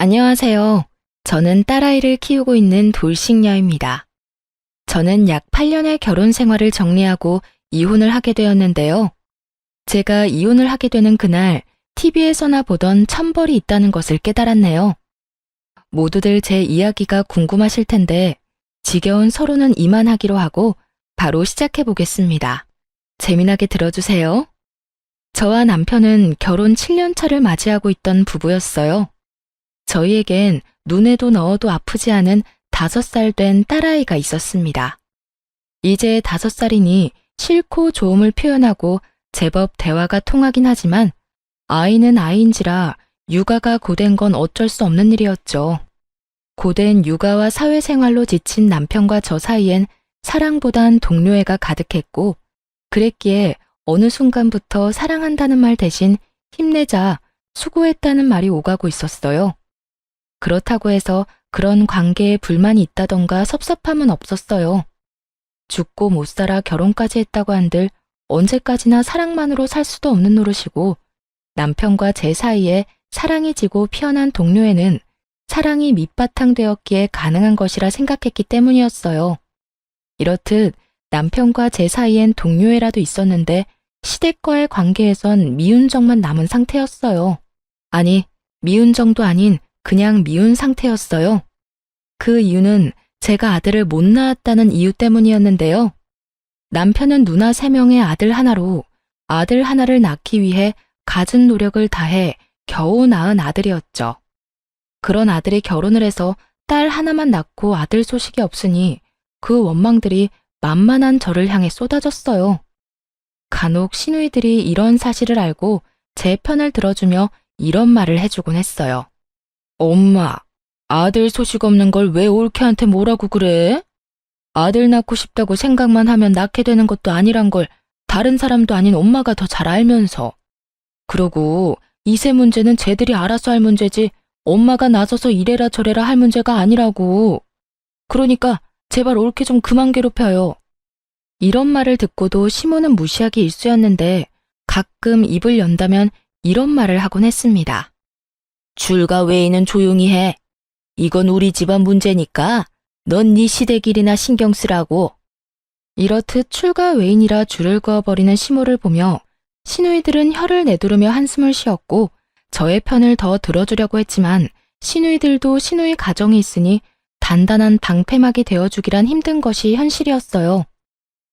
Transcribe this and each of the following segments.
안녕하세요. 저는 딸아이를 키우고 있는 돌싱녀입니다. 저는 약 8년의 결혼 생활을 정리하고 이혼을 하게 되었는데요. 제가 이혼을 하게 되는 그날 TV에서나 보던 천벌이 있다는 것을 깨달았네요. 모두들 제 이야기가 궁금하실 텐데 지겨운 서로는 이만하기로 하고 바로 시작해 보겠습니다. 재미나게 들어주세요. 저와 남편은 결혼 7년 차를 맞이하고 있던 부부였어요. 저희에겐 눈에도 넣어도 아프지 않은 5살 된 딸아이가 있었습니다. 이제 5살이니 싫고 좋음을 표현하고 제법 대화가 통하긴 하지만 아이는 아이인지라 육아가 고된 건 어쩔 수 없는 일이었죠. 고된 육아와 사회생활로 지친 남편과 저 사이엔 사랑보단 동료애가 가득했고 그랬기에 어느 순간부터 사랑한다는 말 대신 힘내자, 수고했다는 말이 오가고 있었어요. 그렇다고 해서 그런 관계에 불만이 있다던가 섭섭함은 없었어요. 죽고 못 살아 결혼까지 했다고 한들 언제까지나 사랑만으로 살 수도 없는 노릇이고 남편과 제 사이에 사랑이 지고 피어난 동료애는 사랑이 밑바탕 되었기에 가능한 것이라 생각했기 때문이었어요. 이렇듯 남편과 제 사이엔 동료애라도 있었는데 시댁과의 관계에선 미운정만 남은 상태였어요. 아니, 미운정도 아닌 그냥 미운 상태였어요. 그 이유는 제가 아들을 못 낳았다는 이유 때문이었는데요. 남편은 누나 3명의 아들 하나로 아들 하나를 낳기 위해 갖은 노력을 다해 겨우 낳은 아들이었죠. 그런 아들이 결혼을 해서 딸 하나만 낳고 아들 소식이 없으니 그 원망들이 만만한 저를 향해 쏟아졌어요. 간혹 시누이들이 이런 사실을 알고 제 편을 들어주며 이런 말을 해주곤 했어요. 엄마, 아들 소식 없는 걸 왜 올케한테 뭐라고 그래? 아들 낳고 싶다고 생각만 하면 낳게 되는 것도 아니란 걸 다른 사람도 아닌 엄마가 더 잘 알면서. 그러고 이세 문제는 쟤들이 알아서 할 문제지 엄마가 나서서 이래라 저래라 할 문제가 아니라고. 그러니까 제발 올케 좀 그만 괴롭혀요. 이런 말을 듣고도 시모는 무시하기 일쑤였는데 가끔 입을 연다면 이런 말을 하곤 했습니다. 줄과 외에는 조용히 해. 이건 우리 집안 문제니까 넌 네 시댁 일이나 신경 쓰라고. 이렇듯 출가 외인이라 줄을 그어버리는 시모를 보며 시누이들은 혀를 내두르며 한숨을 쉬었고 저의 편을 더 들어주려고 했지만 시누이들도 시누이 가정이 있으니 단단한 방패막이 되어주기란 힘든 것이 현실이었어요.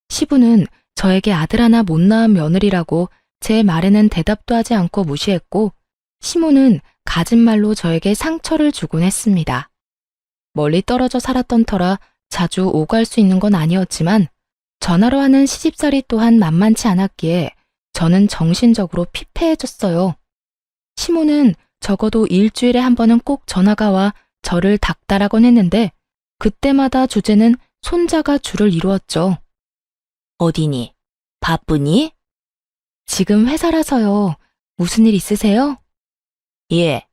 시부는 저에게 아들 하나 못 낳은 며느리라고 제 말에는 대답도 하지 않고 무시했고 시모는 갖은 말로 저에게 상처를 주곤 했습니다. 멀리 떨어져 살았던 터라 자주 오갈 수 있는 건 아니었지만 전화로 하는 시집살이 또한 만만치 않았기에 저는 정신적으로 피폐해졌어요. 시모는 적어도 일주일에 한 번은 꼭 전화가 와 저를 닥달하곤 했는데 그때마다 주제는 손자가 주를 이루었죠. 어디니? 바쁘니? 지금 회사라서요. 무슨 일 있으세요? 예,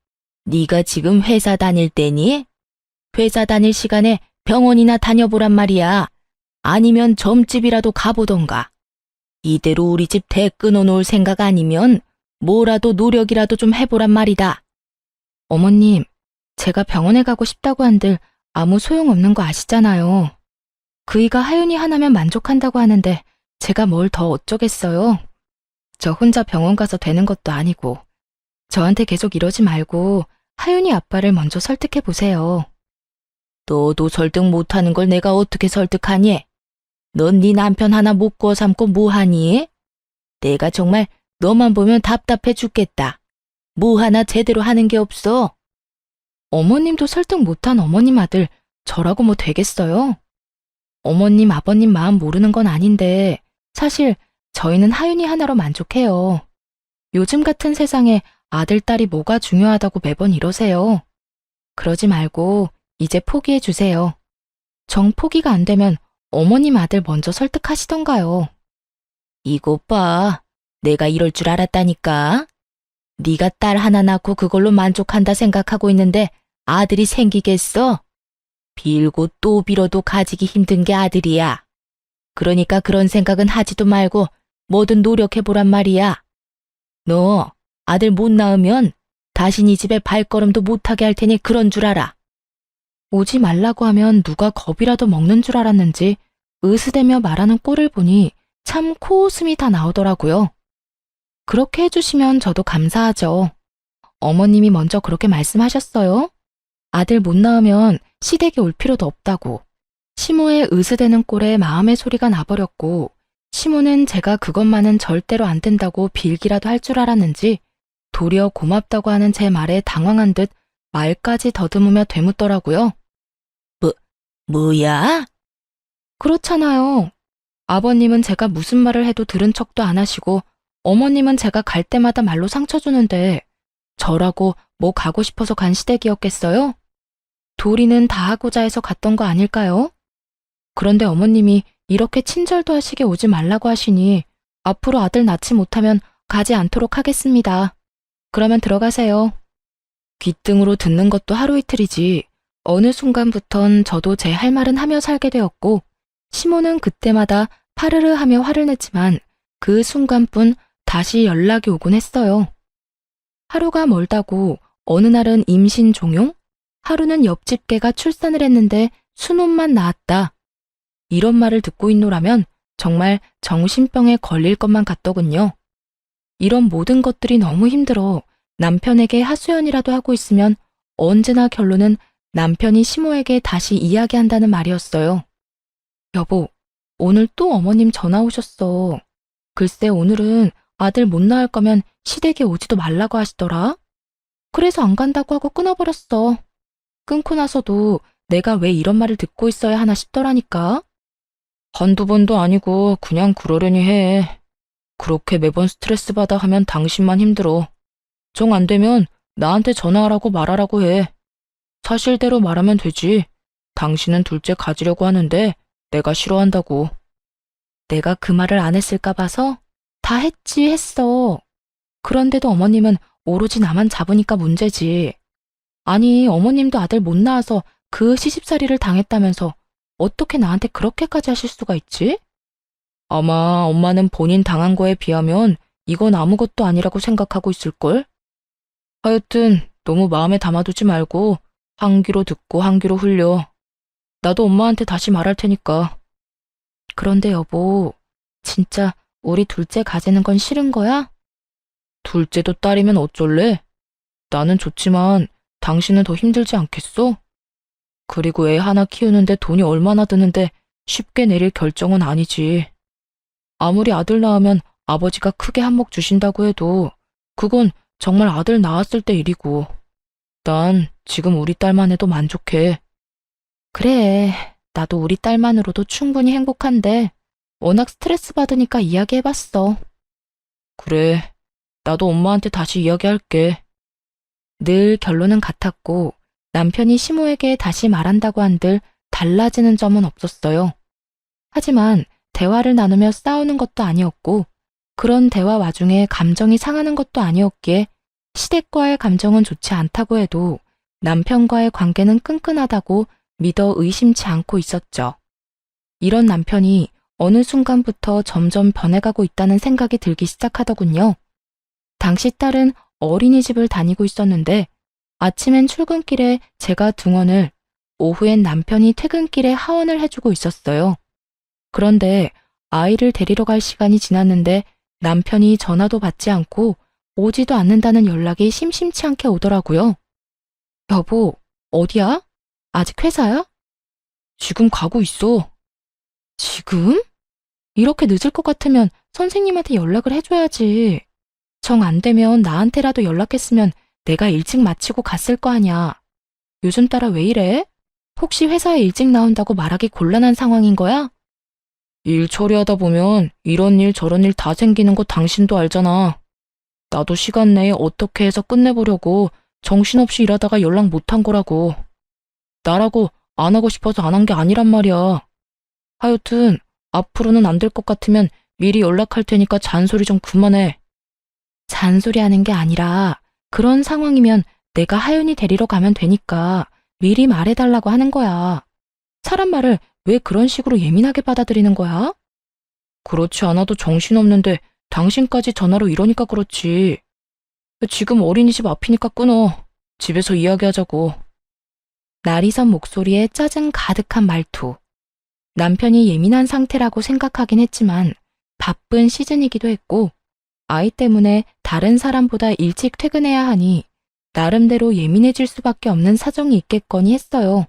네가 지금 회사 다닐 때니? 회사 다닐 시간에 병원이나 다녀보란 말이야. 아니면 점집이라도 가보던가. 이대로 우리 집 대 끊어놓을 생각 아니면 뭐라도 노력이라도 좀 해보란 말이다. 어머님, 제가 병원에 가고 싶다고 한들 아무 소용없는 거 아시잖아요. 그이가 하윤이 하나면 만족한다고 하는데 제가 뭘 더 어쩌겠어요. 저 혼자 병원 가서 되는 것도 아니고. 저한테 계속 이러지 말고 하윤이 아빠를 먼저 설득해 보세요. 너도 설득 못하는 걸 내가 어떻게 설득하니? 넌 네 남편 하나 못 구워 삼고 뭐하니? 내가 정말 너만 보면 답답해 죽겠다. 뭐 하나 제대로 하는 게 없어. 어머님도 설득 못한 어머님 아들 저라고 뭐 되겠어요? 어머님 아버님 마음 모르는 건 아닌데 사실 저희는 하윤이 하나로 만족해요. 요즘 같은 세상에 아들, 딸이 뭐가 중요하다고 매번 이러세요. 그러지 말고 이제 포기해 주세요. 정 포기가 안 되면 어머님 아들 먼저 설득하시던가요. 이것 봐. 내가 이럴 줄 알았다니까. 네가 딸 하나 낳고 그걸로 만족한다 생각하고 있는데 아들이 생기겠어? 빌고 또 빌어도 가지기 힘든 게 아들이야. 그러니까 그런 생각은 하지도 말고 뭐든 노력해보란 말이야. 너 아들 못 낳으면 다신 이 집에 발걸음도 못하게 할 테니 그런 줄 알아. 오지 말라고 하면 누가 겁이라도 먹는 줄 알았는지 으스대며 말하는 꼴을 보니 참 코웃음이 다 나오더라고요. 그렇게 해주시면 저도 감사하죠. 어머님이 먼저 그렇게 말씀하셨어요. 아들 못 낳으면 시댁에 올 필요도 없다고. 시모의 으스대는 꼴에 마음의 소리가 나버렸고 시모는 제가 그것만은 절대로 안 된다고 빌기라도 할 줄 알았는지 도리어 고맙다고 하는 제 말에 당황한 듯 말까지 더듬으며 되묻더라고요. 뭐야? 그렇잖아요. 아버님은 제가 무슨 말을 해도 들은 척도 안 하시고 어머님은 제가 갈 때마다 말로 상처 주는데 저라고 뭐 가고 싶어서 간 시댁이었겠어요? 도리는 다 하고자 해서 갔던 거 아닐까요? 그런데 어머님이 이렇게 친절도 하시게 오지 말라고 하시니 앞으로 아들 낳지 못하면 가지 않도록 하겠습니다. 그러면 들어가세요. 귓등으로 듣는 것도 하루 이틀이지 어느 순간부턴 저도 제 할 말은 하며 살게 되었고 시모는 그때마다 파르르 하며 화를 냈지만 그 순간뿐 다시 연락이 오곤 했어요. 하루가 멀다고 어느 날은 임신 종용, 하루는 옆집 개가 출산을 했는데 순혼만 낳았다. 이런 말을 듣고 있노라면 정말 정신병에 걸릴 것만 같더군요. 이런 모든 것들이 너무 힘들어 남편에게 하소연이라도 하고 있으면 언제나 결론은 남편이 시모에게 다시 이야기한다는 말이었어요. 여보, 오늘 또 어머님 전화 오셨어. 글쎄 오늘은 아들 못 낳을 거면 시댁에 오지도 말라고 하시더라. 그래서 안 간다고 하고 끊어버렸어. 끊고 나서도 내가 왜 이런 말을 듣고 있어야 하나 싶더라니까. 한두 번도 아니고 그냥 그러려니 해. 그렇게 매번 스트레스 받아 하면 당신만 힘들어. 정 안 되면 나한테 전화하라고 말하라고 해. 사실대로 말하면 되지. 당신은 둘째 가지려고 하는데 내가 싫어한다고. 내가 그 말을 안 했을까 봐서 다 했어. 그런데도 어머님은 오로지 나만 잡으니까 문제지. 아니, 어머님도 아들 못 낳아서 그 시집살이를 당했다면서 어떻게 나한테 그렇게까지 하실 수가 있지? 아마 엄마는 본인 당한 거에 비하면 이건 아무것도 아니라고 생각하고 있을걸? 하여튼 너무 마음에 담아두지 말고 한 귀로 듣고 한 귀로 흘려. 나도 엄마한테 다시 말할 테니까. 그런데 여보, 진짜 우리 둘째 가지는 건 싫은 거야? 둘째도 딸이면 어쩔래? 나는 좋지만 당신은 더 힘들지 않겠어? 그리고 애 하나 키우는데 돈이 얼마나 드는데 쉽게 내릴 결정은 아니지. 아무리 아들 낳으면 아버지가 크게 한몫 주신다고 해도 그건 정말 아들 낳았을 때 일이고. 난 지금 우리 딸만 해도 만족해. 그래, 나도 우리 딸만으로도 충분히 행복한데 워낙 스트레스 받으니까 이야기해봤어. 그래, 나도 엄마한테 다시 이야기할게. 늘 결론은 같았고 남편이 시모에게 다시 말한다고 한들 달라지는 점은 없었어요. 하지만 대화를 나누며 싸우는 것도 아니었고 그런 대화 와중에 감정이 상하는 것도 아니었기에 시댁과의 감정은 좋지 않다고 해도 남편과의 관계는 끈끈하다고 믿어 의심치 않고 있었죠. 이런 남편이 어느 순간부터 점점 변해가고 있다는 생각이 들기 시작하더군요. 당시 딸은 어린이집을 다니고 있었는데 아침엔 출근길에 제가 등원을, 오후엔 남편이 퇴근길에 하원을 해주고 있었어요. 그런데 아이를 데리러 갈 시간이 지났는데 남편이 전화도 받지 않고 오지도 않는다는 연락이 심심치 않게 오더라고요. 여보, 어디야? 아직 회사야? 지금 가고 있어. 지금? 이렇게 늦을 것 같으면 선생님한테 연락을 해줘야지. 정 안 되면 나한테라도 연락했으면 내가 일찍 마치고 갔을 거 아냐. 요즘 따라 왜 이래? 혹시 회사에 일찍 나온다고 말하기 곤란한 상황인 거야? 일 처리하다 보면 이런 일 저런 일 다 생기는 거 당신도 알잖아. 나도 시간 내에 어떻게 해서 끝내보려고 정신없이 일하다가 연락 못한 거라고. 나라고 안 하고 싶어서 안 한 게 아니란 말이야. 하여튼 앞으로는 안 될 것 같으면 미리 연락할 테니까 잔소리 좀 그만해. 잔소리하는 게 아니라 그런 상황이면 내가 하윤이 데리러 가면 되니까 미리 말해달라고 하는 거야. 사람 말을 왜 그런 식으로 예민하게 받아들이는 거야? 그렇지 않아도 정신없는데 당신까지 전화로 이러니까 그렇지. 지금 어린이집 앞이니까 끊어. 집에서 이야기하자고. 날이 선 목소리에 짜증 가득한 말투. 남편이 예민한 상태라고 생각하긴 했지만 바쁜 시즌이기도 했고 아이 때문에 다른 사람보다 일찍 퇴근해야 하니 나름대로 예민해질 수밖에 없는 사정이 있겠거니 했어요.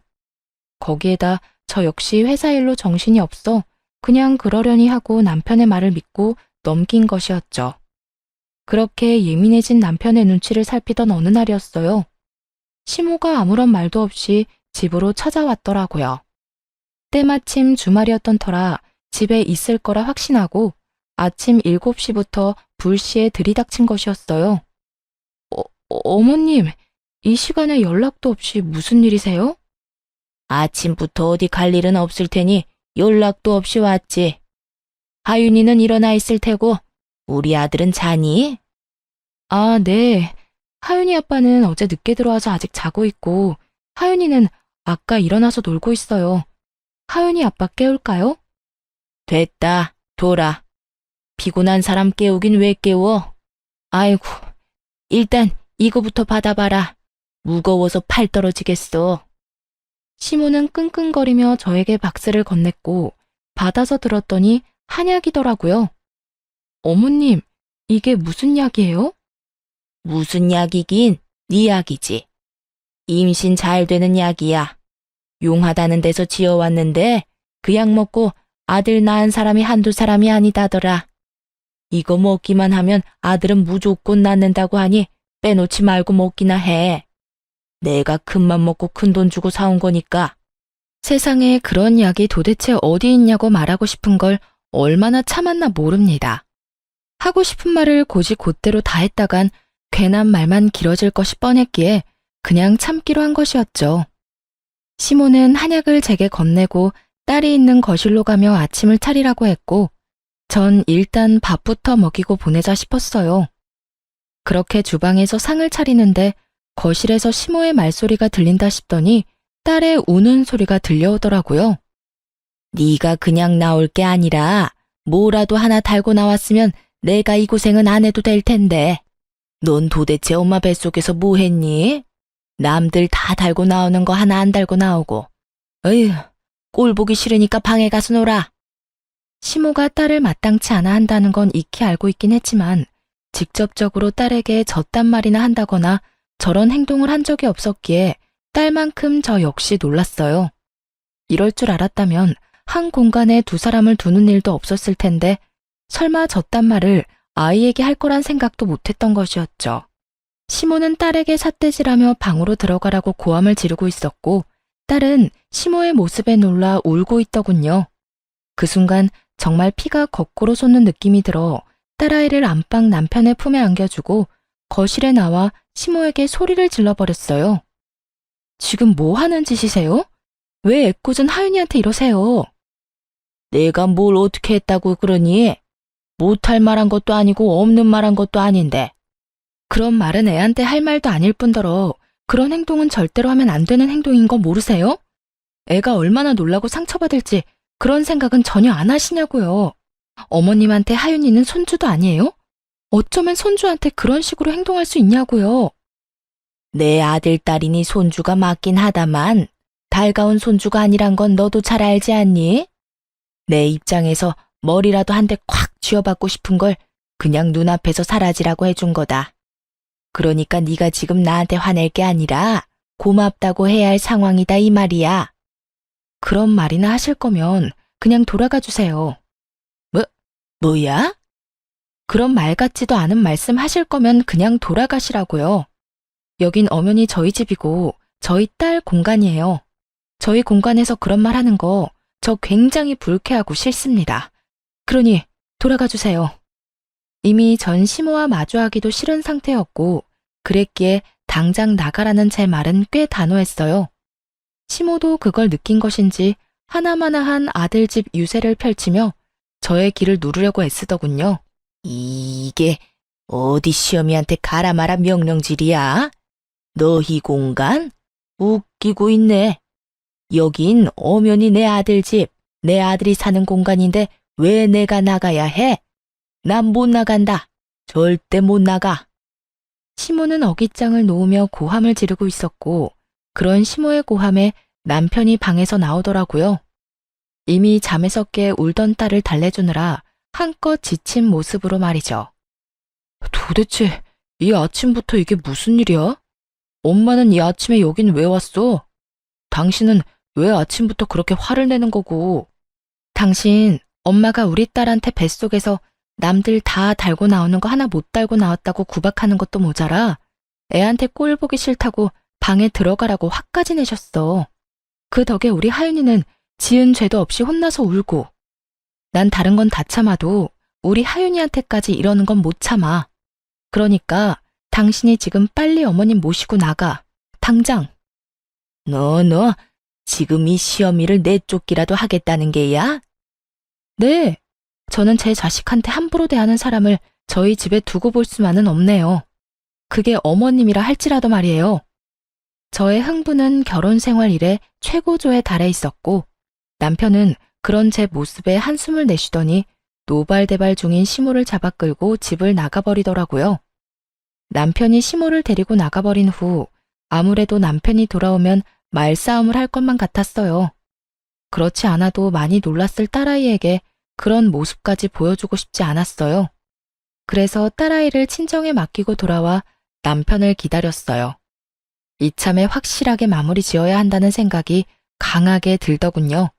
거기에다 저 역시 회사 일로 정신이 없어 그냥 그러려니 하고 남편의 말을 믿고 넘긴 것이었죠. 그렇게 예민해진 남편의 눈치를 살피던 어느 날이었어요. 시모가 아무런 말도 없이 집으로 찾아왔더라고요. 때마침 주말이었던 터라 집에 있을 거라 확신하고 아침 7시부터 불시에 들이닥친 것이었어요. 어머님, 이 시간에 연락도 없이 무슨 일이세요? 아침부터 어디 갈 일은 없을 테니 연락도 없이 왔지. 하윤이는 일어나 있을 테고 우리 아들은 자니? 아, 네. 하윤이 아빠는 어제 늦게 들어와서 아직 자고 있고 하윤이는 아까 일어나서 놀고 있어요. 하윤이 아빠 깨울까요? 됐다, 돌아. 피곤한 사람 깨우긴 왜 깨워? 아이고, 일단 이거부터 받아봐라. 무거워서 팔 떨어지겠어. 시모는 끙끙거리며 저에게 박스를 건넸고 받아서 들었더니 한약이더라고요. 어머님, 이게 무슨 약이에요? 무슨 약이긴 네 약이지. 임신 잘 되는 약이야. 용하다는 데서 지어왔는데 그 약 먹고 아들 낳은 사람이 한두 사람이 아니다더라. 이거 먹기만 하면 아들은 무조건 낳는다고 하니 빼놓지 말고 먹기나 해. 내가 큰맘 먹고 큰돈 주고 사온 거니까. 세상에 그런 약이 도대체 어디 있냐고 말하고 싶은 걸 얼마나 참았나 모릅니다. 하고 싶은 말을 곧이곧대로 다 했다간 괜한 말만 길어질 것이 뻔했기에 그냥 참기로 한 것이었죠. 시모는 한약을 제게 건네고 딸이 있는 거실로 가며 아침을 차리라고 했고 전 일단 밥부터 먹이고 보내자 싶었어요. 그렇게 주방에서 상을 차리는데 거실에서 시모의 말소리가 들린다 싶더니 딸의 우는 소리가 들려오더라고요. 네가 그냥 나올 게 아니라 뭐라도 하나 달고 나왔으면 내가 이 고생은 안 해도 될 텐데. 넌 도대체 엄마 뱃속에서 뭐 했니? 남들 다 달고 나오는 거 하나 안 달고 나오고. 어휴, 꼴 보기 싫으니까 방에 가서 놀아. 시모가 딸을 마땅치 않아 한다는 건 익히 알고 있긴 했지만 직접적으로 딸에게 저딴 말이나 한다거나 저런 행동을 한 적이 없었기에 딸만큼 저 역시 놀랐어요. 이럴 줄 알았다면 한 공간에 두 사람을 두는 일도 없었을 텐데 설마 저딴 말을 아이에게 할 거란 생각도 못했던 것이었죠. 시모는 딸에게 삿대질하며 방으로 들어가라고 고함을 지르고 있었고 딸은 시모의 모습에 놀라 울고 있더군요. 그 순간 정말 피가 거꾸로 솟는 느낌이 들어 딸아이를 안방 남편의 품에 안겨주고 거실에 나와 시모에게 소리를 질러버렸어요. 지금 뭐 하는 짓이세요? 왜 애꿎은 하윤이한테 이러세요? 내가 뭘 어떻게 했다고 그러니? 못할 말한 것도 아니고 없는 말한 것도 아닌데. 그런 말은 애한테 할 말도 아닐 뿐더러 그런 행동은 절대로 하면 안 되는 행동인 거 모르세요? 애가 얼마나 놀라고 상처받을지 그런 생각은 전혀 안 하시냐고요. 어머님한테 하윤이는 손주도 아니에요? 어쩌면 손주한테 그런 식으로 행동할 수 있냐고요. 내 아들 딸이니 손주가 맞긴 하다만 달가운 손주가 아니란 건 너도 잘 알지 않니? 내 입장에서 머리라도 한 대 콱 쥐어받고 싶은 걸 그냥 눈앞에서 사라지라고 해준 거다. 그러니까 네가 지금 나한테 화낼 게 아니라 고맙다고 해야 할 상황이다 이 말이야. 그런 말이나 하실 거면 그냥 돌아가 주세요. 뭐야? 그런 말 같지도 않은 말씀 하실 거면 그냥 돌아가시라고요. 여긴 엄연히 저희 집이고 저희 딸 공간이에요. 저희 공간에서 그런 말 하는 거 저 굉장히 불쾌하고 싫습니다. 그러니 돌아가 주세요. 이미 전 시모와 마주하기도 싫은 상태였고 그랬기에 당장 나가라는 제 말은 꽤 단호했어요. 시모도 그걸 느낀 것인지 하나마나한 아들집 유세를 펼치며 저의 길을 누르려고 애쓰더군요. 이게 어디 시어미한테 가라 마라 명령질이야? 너희 공간? 웃기고 있네. 여긴 엄연히 내 아들 집, 내 아들이 사는 공간인데 왜 내가 나가야 해? 난 못 나간다. 절대 못 나가. 시모는 어깃장을 놓으며 고함을 지르고 있었고, 그런 시모의 고함에 남편이 방에서 나오더라고요. 이미 잠에서 깨 울던 딸을 달래주느라 한껏 지친 모습으로 말이죠. 도대체 이 아침부터 이게 무슨 일이야? 엄마는 이 아침에 여긴 왜 왔어? 당신은 왜 아침부터 그렇게 화를 내는 거고? 당신, 엄마가 우리 딸한테 뱃속에서 남들 다 달고 나오는 거 하나 못 달고 나왔다고 구박하는 것도 모자라 애한테 꼴 보기 싫다고 방에 들어가라고 화까지 내셨어. 그 덕에 우리 하윤이는 지은 죄도 없이 혼나서 울고, 난 다른 건 다 참아도 우리 하윤이한테까지 이러는 건 못 참아. 그러니까 당신이 지금 빨리 어머님 모시고 나가. 당장. 너 지금 이 시어미를 내쫓기라도 하겠다는 게야? 네. 저는 제 자식한테 함부로 대하는 사람을 저희 집에 두고 볼 수만은 없네요. 그게 어머님이라 할지라도 말이에요. 저의 흥분은 결혼 생활 이래 최고조에 달해 있었고, 남편은 그런 제 모습에 한숨을 내쉬더니 노발대발 중인 시모를 잡아 끌고 집을 나가버리더라고요. 남편이 시모를 데리고 나가버린 후 아무래도 남편이 돌아오면 말싸움을 할 것만 같았어요. 그렇지 않아도 많이 놀랐을 딸아이에게 그런 모습까지 보여주고 싶지 않았어요. 그래서 딸아이를 친정에 맡기고 돌아와 남편을 기다렸어요. 이참에 확실하게 마무리 지어야 한다는 생각이 강하게 들더군요.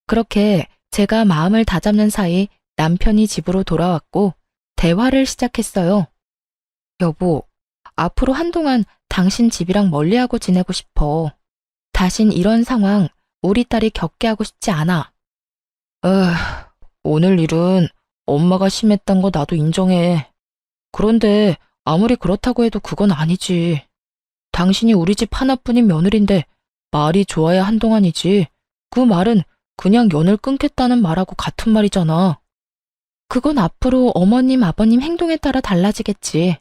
그렇게 제가 마음을 다잡는 사이 남편이 집으로 돌아왔고 대화를 시작했어요. 여보, 앞으로 한동안 당신 집이랑 멀리하고 지내고 싶어. 다신 이런 상황 우리 딸이 겪게 하고 싶지 않아. 오늘 일은 엄마가 심했단 거 나도 인정해. 그런데 아무리 그렇다고 해도 그건 아니지. 당신이 우리 집 하나뿐인 며느리인데 말이 좋아야 한동안이지. 그 말은 그냥 연을 끊겠다는 말하고 같은 말이잖아. 그건 앞으로 어머님, 아버님 행동에 따라 달라지겠지.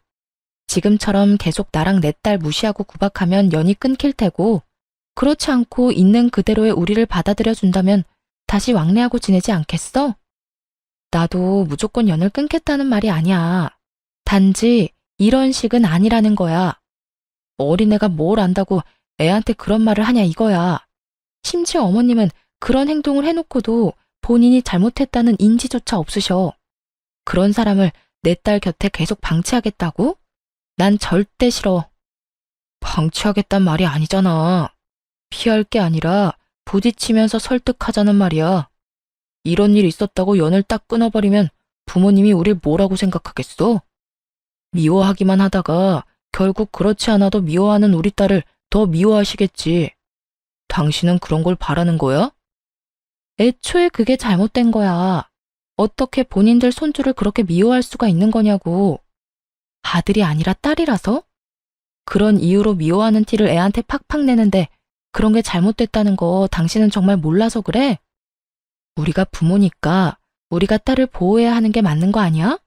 지금처럼 계속 나랑 내 딸 무시하고 구박하면 연이 끊길 테고, 그렇지 않고 있는 그대로의 우리를 받아들여 준다면 다시 왕래하고 지내지 않겠어? 나도 무조건 연을 끊겠다는 말이 아니야. 단지 이런 식은 아니라는 거야. 어린애가 뭘 안다고 애한테 그런 말을 하냐 이거야. 심지어 어머님은 그런 행동을 해놓고도 본인이 잘못했다는 인지조차 없으셔. 그런 사람을 내 딸 곁에 계속 방치하겠다고? 난 절대 싫어. 방치하겠단 말이 아니잖아. 피할 게 아니라 부딪히면서 설득하자는 말이야. 이런 일 있었다고 연을 딱 끊어버리면 부모님이 우릴 뭐라고 생각하겠어? 미워하기만 하다가 결국 그렇지 않아도 미워하는 우리 딸을 더 미워하시겠지. 당신은 그런 걸 바라는 거야? 애초에 그게 잘못된 거야. 어떻게 본인들 손주를 그렇게 미워할 수가 있는 거냐고. 아들이 아니라 딸이라서? 그런 이유로 미워하는 티를 애한테 팍팍 내는데 그런 게 잘못됐다는 거 당신은 정말 몰라서 그래? 우리가 부모니까 우리가 딸을 보호해야 하는 게 맞는 거 아니야?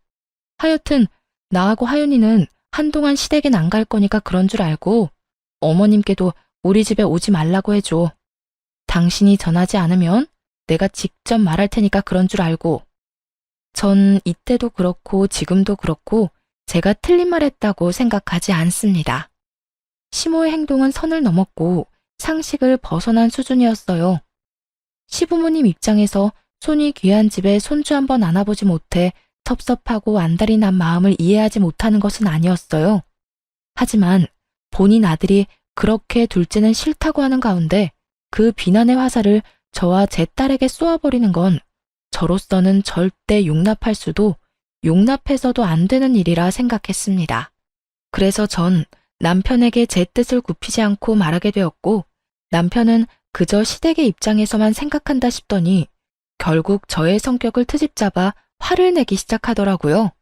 하여튼 나하고 하윤이는 한동안 시댁엔 안 갈 거니까 그런 줄 알고 어머님께도 우리 집에 오지 말라고 해줘. 당신이 전하지 않으면 내가 직접 말할 테니까 그런 줄 알고. 전 이때도 그렇고 지금도 그렇고 제가 틀린 말 했다고 생각하지 않습니다. 시모의 행동은 선을 넘었고 상식을 벗어난 수준이었어요. 시부모님 입장에서 손이 귀한 집에 손주 한번 안아보지 못해 섭섭하고 안달이 난 마음을 이해하지 못하는 것은 아니었어요. 하지만 본인 아들이 그렇게 둘째는 싫다고 하는 가운데 그 비난의 화살을 저와 제 딸에게 쏘아버리는 건 저로서는 절대 용납할 수도 용납해서도 안 되는 일이라 생각했습니다. 그래서 전 남편에게 제 뜻을 굽히지 않고 말하게 되었고 남편은 그저 시댁의 입장에서만 생각한다 싶더니 결국 저의 성격을 트집잡아 화를 내기 시작하더라고요.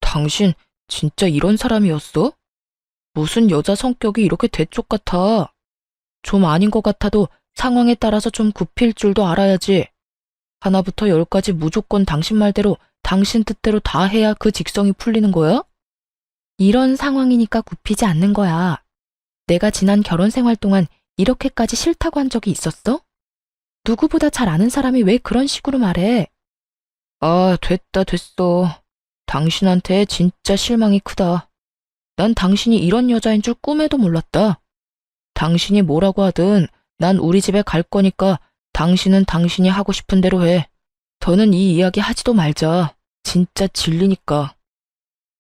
당신 진짜 이런 사람이었어? 무슨 여자 성격이 이렇게 대쪽 같아? 좀 아닌 것 같아도 상황에 따라서 좀 굽힐 줄도 알아야지. 하나부터 열까지 무조건 당신 말대로 당신 뜻대로 다 해야 그 직성이 풀리는 거야? 이런 상황이니까 굽히지 않는 거야. 내가 지난 결혼 생활 동안 이렇게까지 싫다고 한 적이 있었어? 누구보다 잘 아는 사람이 왜 그런 식으로 말해? 아, 됐어. 당신한테 진짜 실망이 크다. 난 당신이 이런 여자인 줄 꿈에도 몰랐다. 당신이 뭐라고 하든 난 우리 집에 갈 거니까 당신은 당신이 하고 싶은 대로 해. 더는 이 이야기 하지도 말자. 진짜 질리니까.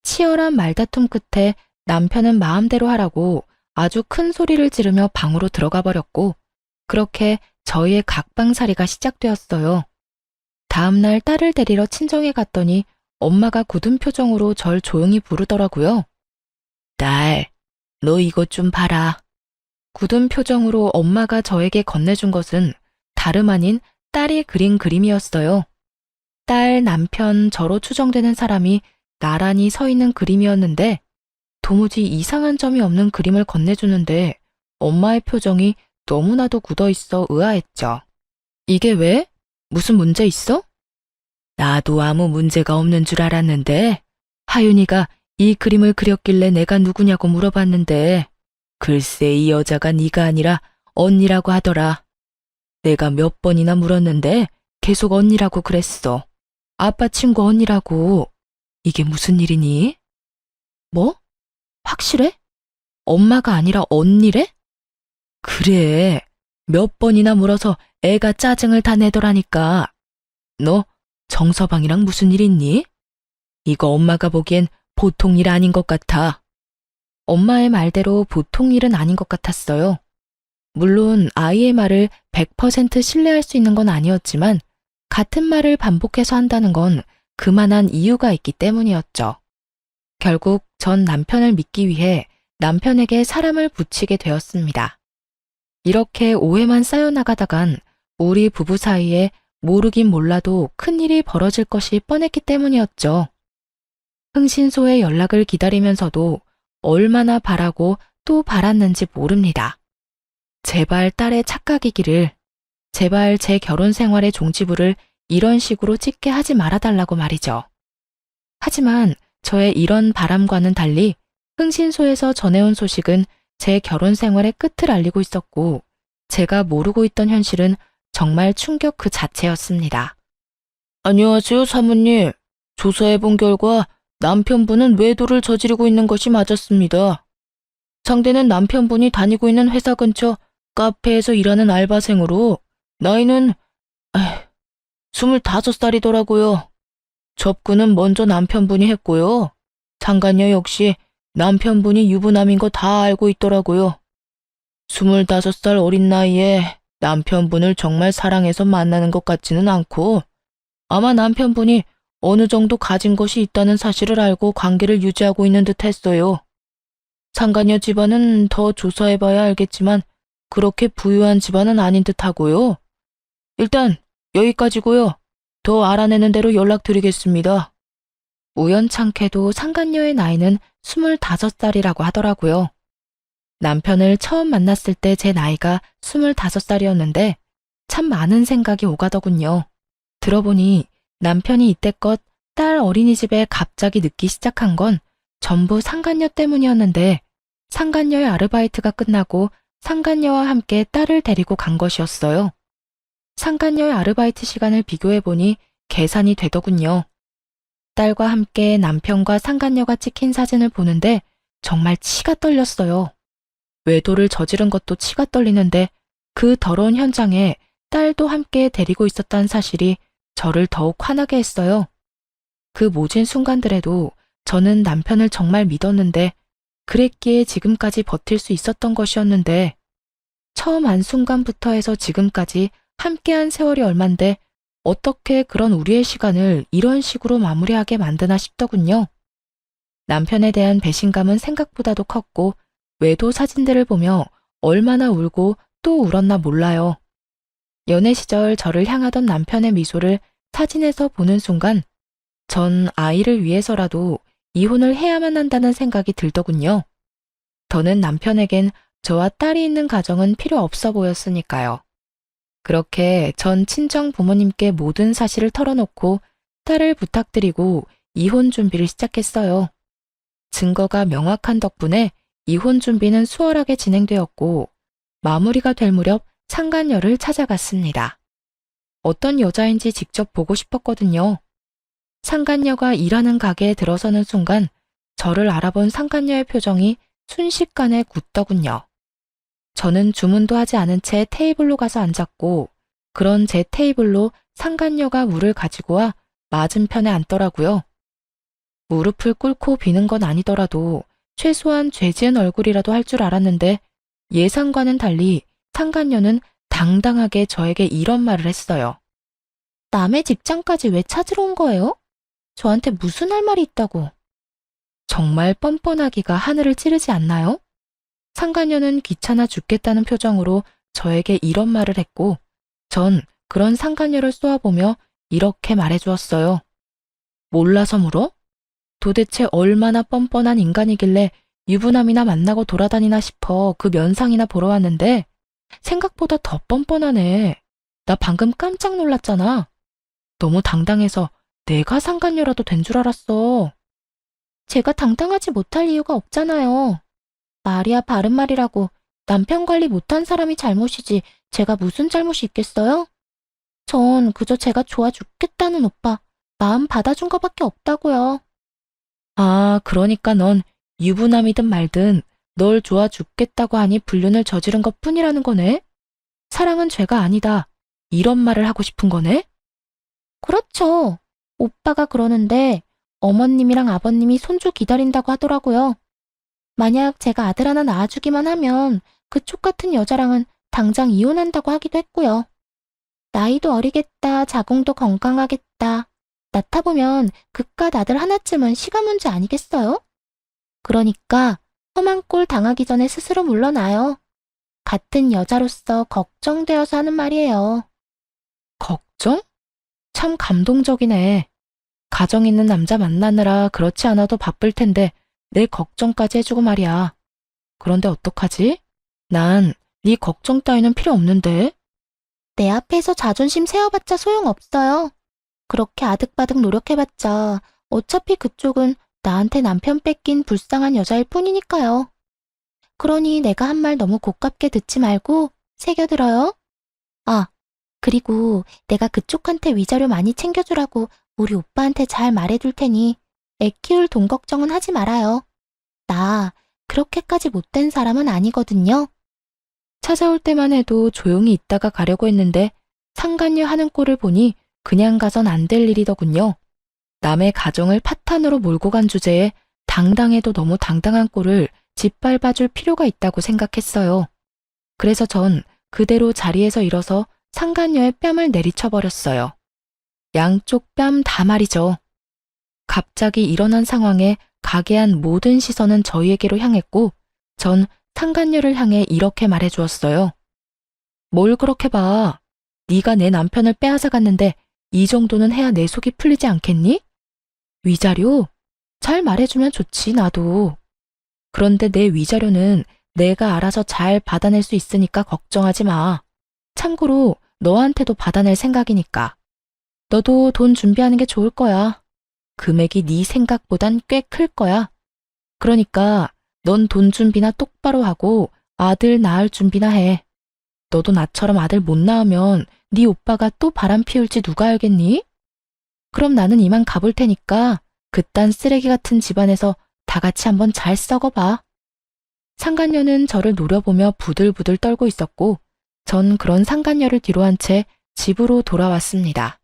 치열한 말다툼 끝에 남편은 마음대로 하라고 아주 큰 소리를 지르며 방으로 들어가 버렸고, 그렇게 저희의 각방살이가 시작되었어요. 다음날 딸을 데리러 친정에 갔더니 엄마가 굳은 표정으로 절 조용히 부르더라고요. 딸, 너 이것 좀 봐라. 굳은 표정으로 엄마가 저에게 건네준 것은 다름 아닌 딸이 그린 그림이었어요. 딸, 남편, 저로 추정되는 사람이 나란히 서 있는 그림이었는데 도무지 이상한 점이 없는 그림을 건네주는데 엄마의 표정이 너무나도 굳어있어 의아했죠. 이게 왜? 무슨 문제 있어? 나도 아무 문제가 없는 줄 알았는데 하윤이가 이 그림을 그렸길래 내가 누구냐고 물어봤는데 글쎄 이 여자가 네가 아니라 언니라고 하더라. 내가 몇 번이나 물었는데 계속 언니라고 그랬어. 아빠 친구 언니라고. 이게 무슨 일이니? 뭐? 확실해? 엄마가 아니라 언니래? 그래. 몇 번이나 물어서 애가 짜증을 다 내더라니까. 너 정서방이랑 무슨 일 있니? 이거 엄마가 보기엔 보통 일 아닌 것 같아. 엄마의 말대로 보통 일은 아닌 것 같았어요. 물론 아이의 말을 100% 신뢰할 수 있는 건 아니었지만 같은 말을 반복해서 한다는 건 그만한 이유가 있기 때문이었죠. 결국 전 남편을 믿기 위해 남편에게 사람을 붙이게 되었습니다. 이렇게 오해만 쌓여나가다간 우리 부부 사이에 모르긴 몰라도 큰일이 벌어질 것이 뻔했기 때문이었죠. 흥신소의 연락을 기다리면서도 얼마나 바라고 또 바랐는지 모릅니다. 제발 딸의 착각이기를, 제발 제 결혼 생활의 종지부를 이런 식으로 찍게 하지 말아달라고 말이죠. 하지만 저의 이런 바람과는 달리 흥신소에서 전해온 소식은 제 결혼 생활의 끝을 알리고 있었고, 제가 모르고 있던 현실은 정말 충격 그 자체였습니다. 안녕하세요, 사모님. 조사해본 결과 남편분은 외도를 저지르고 있는 것이 맞았습니다. 상대는 남편분이 다니고 있는 회사 근처 카페에서 일하는 알바생으로 나이는 25살이더라고요. 접근은 먼저 남편분이 했고요. 상간녀 역시 남편분이 유부남인 거 다 알고 있더라고요. 25살 어린 나이에 남편분을 정말 사랑해서 만나는 것 같지는 않고 아마 남편분이 어느 정도 가진 것이 있다는 사실을 알고 관계를 유지하고 있는 듯 했어요. 상간녀 집안은 더 조사해봐야 알겠지만 그렇게 부유한 집안은 아닌 듯 하고요. 일단 여기까지고요. 더 알아내는 대로 연락드리겠습니다. 우연찮게도 상간녀의 나이는 25살이라고 하더라고요. 남편을 처음 만났을 때 제 나이가 25살이었는데 참 많은 생각이 오가더군요. 들어보니 남편이 이때껏 딸 어린이집에 갑자기 늦기 시작한 건 전부 상간녀 때문이었는데 상간녀의 아르바이트가 끝나고 상간녀와 함께 딸을 데리고 간 것이었어요. 상간녀의 아르바이트 시간을 비교해보니 계산이 되더군요. 딸과 함께 남편과 상간녀가 찍힌 사진을 보는데 정말 치가 떨렸어요. 외도를 저지른 것도 치가 떨리는데 그 더러운 현장에 딸도 함께 데리고 있었다는 사실이 저를 더욱 화나게 했어요. 그 모진 순간들에도 저는 남편을 정말 믿었는데 그랬기에 지금까지 버틸 수 있었던 것이었는데 처음 안 순간부터 해서 지금까지 함께한 세월이 얼만데 어떻게 그런 우리의 시간을 이런 식으로 마무리하게 만드나 싶더군요. 남편에 대한 배신감은 생각보다도 컸고 외도 사진들을 보며 얼마나 울고 또 울었나 몰라요. 연애 시절 저를 향하던 남편의 미소를 사진에서 보는 순간 전 아이를 위해서라도 이혼을 해야만 한다는 생각이 들더군요. 더는 남편에겐 저와 딸이 있는 가정은 필요 없어 보였으니까요. 그렇게 전 친정 부모님께 모든 사실을 털어놓고 딸을 부탁드리고 이혼 준비를 시작했어요. 증거가 명확한 덕분에 이혼 준비는 수월하게 진행되었고 마무리가 될 무렵 상간녀를 찾아갔습니다. 어떤 여자인지 직접 보고 싶었거든요. 상간녀가 일하는 가게에 들어서는 순간 저를 알아본 상간녀의 표정이 순식간에 굳더군요. 저는 주문도 하지 않은 채 테이블로 가서 앉았고, 그런 제 테이블로 상간녀가 물을 가지고 와 맞은편에 앉더라고요. 무릎을 꿇고 비는 건 아니더라도 최소한 죄 지은 얼굴이라도 할 줄 알았는데, 예상과는 달리 상간녀는 당당하게 저에게 이런 말을 했어요. 남의 직장까지 왜 찾으러 온 거예요? 저한테 무슨 할 말이 있다고. 정말 뻔뻔하기가 하늘을 찌르지 않나요? 상간녀는 귀찮아 죽겠다는 표정으로 저에게 이런 말을 했고, 전 그런 상간녀를 쏘아보며 이렇게 말해주었어요. 몰라서 물어? 도대체 얼마나 뻔뻔한 인간이길래 유부남이나 만나고 돌아다니나 싶어 그 면상이나 보러 왔는데, 생각보다 더 뻔뻔하네. 나 방금 깜짝 놀랐잖아. 너무 당당해서 내가 상간녀라도 된 줄 알았어. 제가 당당하지 못할 이유가 없잖아요. 말이야 바른말이라고 남편 관리 못한 사람이 잘못이지 제가 무슨 잘못이 있겠어요? 전 그저 제가 좋아 죽겠다는 오빠 마음 받아준 것밖에 없다고요. 아, 그러니까 넌 유부남이든 말든 널 좋아 죽겠다고 하니 불륜을 저지른 것뿐이라는 거네? 사랑은 죄가 아니다. 이런 말을 하고 싶은 거네? 그렇죠. 오빠가 그러는데 어머님이랑 아버님이 손주 기다린다고 하더라고요. 만약 제가 아들 하나 낳아주기만 하면 그쪽 같은 여자랑은 당장 이혼한다고 하기도 했고요. 나이도 어리겠다, 자궁도 건강하겠다. 낳다 보면 그깟 아들 하나쯤은 시간 문제 아니겠어요? 그러니까 험한 꼴 당하기 전에 스스로 물러나요. 같은 여자로서 걱정되어서 하는 말이에요. 걱정? 참 감동적이네. 가정 있는 남자 만나느라 그렇지 않아도 바쁠 텐데 내 걱정까지 해주고 말이야. 그런데 어떡하지? 난 네 걱정 따위는 필요 없는데. 내 앞에서 자존심 세워봤자 소용없어요. 그렇게 아득바득 노력해봤자 어차피 그쪽은 나한테 남편 뺏긴 불쌍한 여자일 뿐이니까요. 그러니 내가 한 말 너무 고깝게 듣지 말고 새겨들어요. 아, 그리고 내가 그쪽한테 위자료 많이 챙겨주라고 우리 오빠한테 잘 말해둘 테니 애 키울 돈 걱정은 하지 말아요. 나 그렇게까지 못된 사람은 아니거든요. 찾아올 때만 해도 조용히 있다가 가려고 했는데 상간녀 하는 꼴을 보니 그냥 가선 안 될 일이더군요. 남의 가정을 파탄으로 몰고 간 주제에 당당해도 너무 당당한 꼴을 짓밟아줄 필요가 있다고 생각했어요. 그래서 전 그대로 자리에서 일어서 상간녀의 뺨을 내리쳐버렸어요. 양쪽 뺨 다 말이죠. 갑자기 일어난 상황에 가게한 모든 시선은 저희에게로 향했고 전 상간녀를 향해 이렇게 말해주었어요. 뭘 그렇게 봐. 네가 내 남편을 빼앗아 갔는데 이 정도는 해야 내 속이 풀리지 않겠니? 위자료? 잘 말해주면 좋지 나도. 그런데 내 위자료는 내가 알아서 잘 받아낼 수 있으니까 걱정하지 마. 참고로 너한테도 받아낼 생각이니까. 너도 돈 준비하는 게 좋을 거야. 금액이 네 생각보단 꽤 클 거야. 그러니까 넌 돈 준비나 똑바로 하고 아들 낳을 준비나 해. 너도 나처럼 아들 못 낳으면 네 오빠가 또 바람 피울지 누가 알겠니? 그럼 나는 이만 가볼 테니까 그딴 쓰레기 같은 집안에서 다 같이 한번 잘 썩어봐. 상간녀는 저를 노려보며 부들부들 떨고 있었고 전 그런 상간녀를 뒤로 한 채 집으로 돌아왔습니다.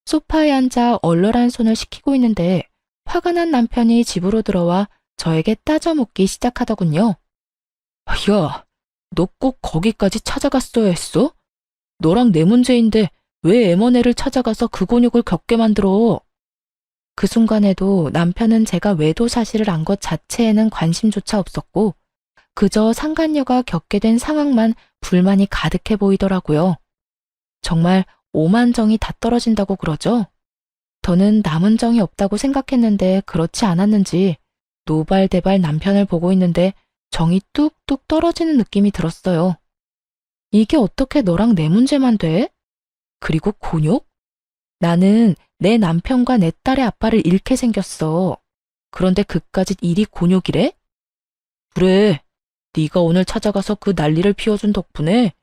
소파에 앉아 얼얼한 손을 식히고 있는데 화가 난 남편이 집으로 들어와 저에게 따져묻기 시작하더군요. 야, 너 꼭 거기까지 찾아갔어야 했어? 너랑 내 문제인데 왜 M&A를 찾아가서 그 곤욕을 겪게 만들어? 그 순간에도 남편은 제가 외도 사실을 안 것 자체에는 관심조차 없었고 그저 상간녀가 겪게 된 상황만 불만이 가득해 보이더라고요. 정말 오만정이 다 떨어진다고 그러죠? 저는 남은 정이 없다고 생각했는데 그렇지 않았는지 노발대발 남편을 보고 있는데 정이 뚝뚝 떨어지는 느낌이 들었어요. 이게 어떻게 너랑 내 문제만 돼? 그리고 곤욕? 나는 내 남편과 내 딸의 아빠를 잃게 생겼어. 그런데 그까짓 일이 곤욕이래? 그래, 네가 오늘 찾아가서 그 난리를 피워준 덕분에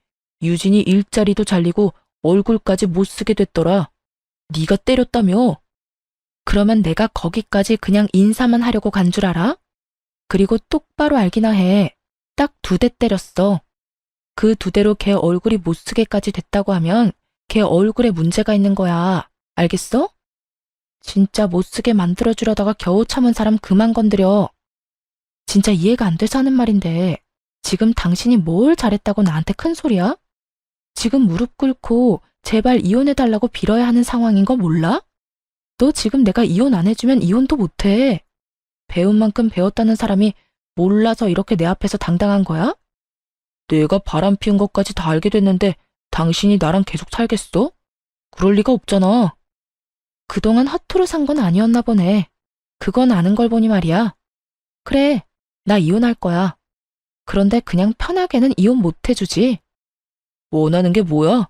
유진이 일자리도 잘리고 얼굴까지 못 쓰게 됐더라. 네가 때렸다며? 그러면 내가 거기까지 그냥 인사만 하려고 간 줄 알아? 그리고 똑바로 알기나 해. 딱 2대 때렸어. 그 2대로 걔 얼굴이 못쓰게까지 됐다고 하면 걔 얼굴에 문제가 있는 거야. 알겠어? 진짜 못쓰게 만들어주려다가 겨우 참은 사람 그만 건드려. 진짜 이해가 안 돼서 하는 말인데 지금 당신이 뭘 잘했다고 나한테 큰 소리야? 지금 무릎 꿇고 제발 이혼해달라고 빌어야 하는 상황인 거 몰라? 너 지금 내가 이혼 안 해주면 이혼도 못해. 배운 만큼 배웠다는 사람이 몰라서 이렇게 내 앞에서 당당한 거야? 내가 바람 피운 것까지 다 알게 됐는데 당신이 나랑 계속 살겠어? 그럴 리가 없잖아. 그동안 허투루 산 건 아니었나 보네. 그건 아는 걸 보니 말이야. 그래, 나 이혼할 거야. 그런데 그냥 편하게는 이혼 못 해주지. 원하는 게 뭐야?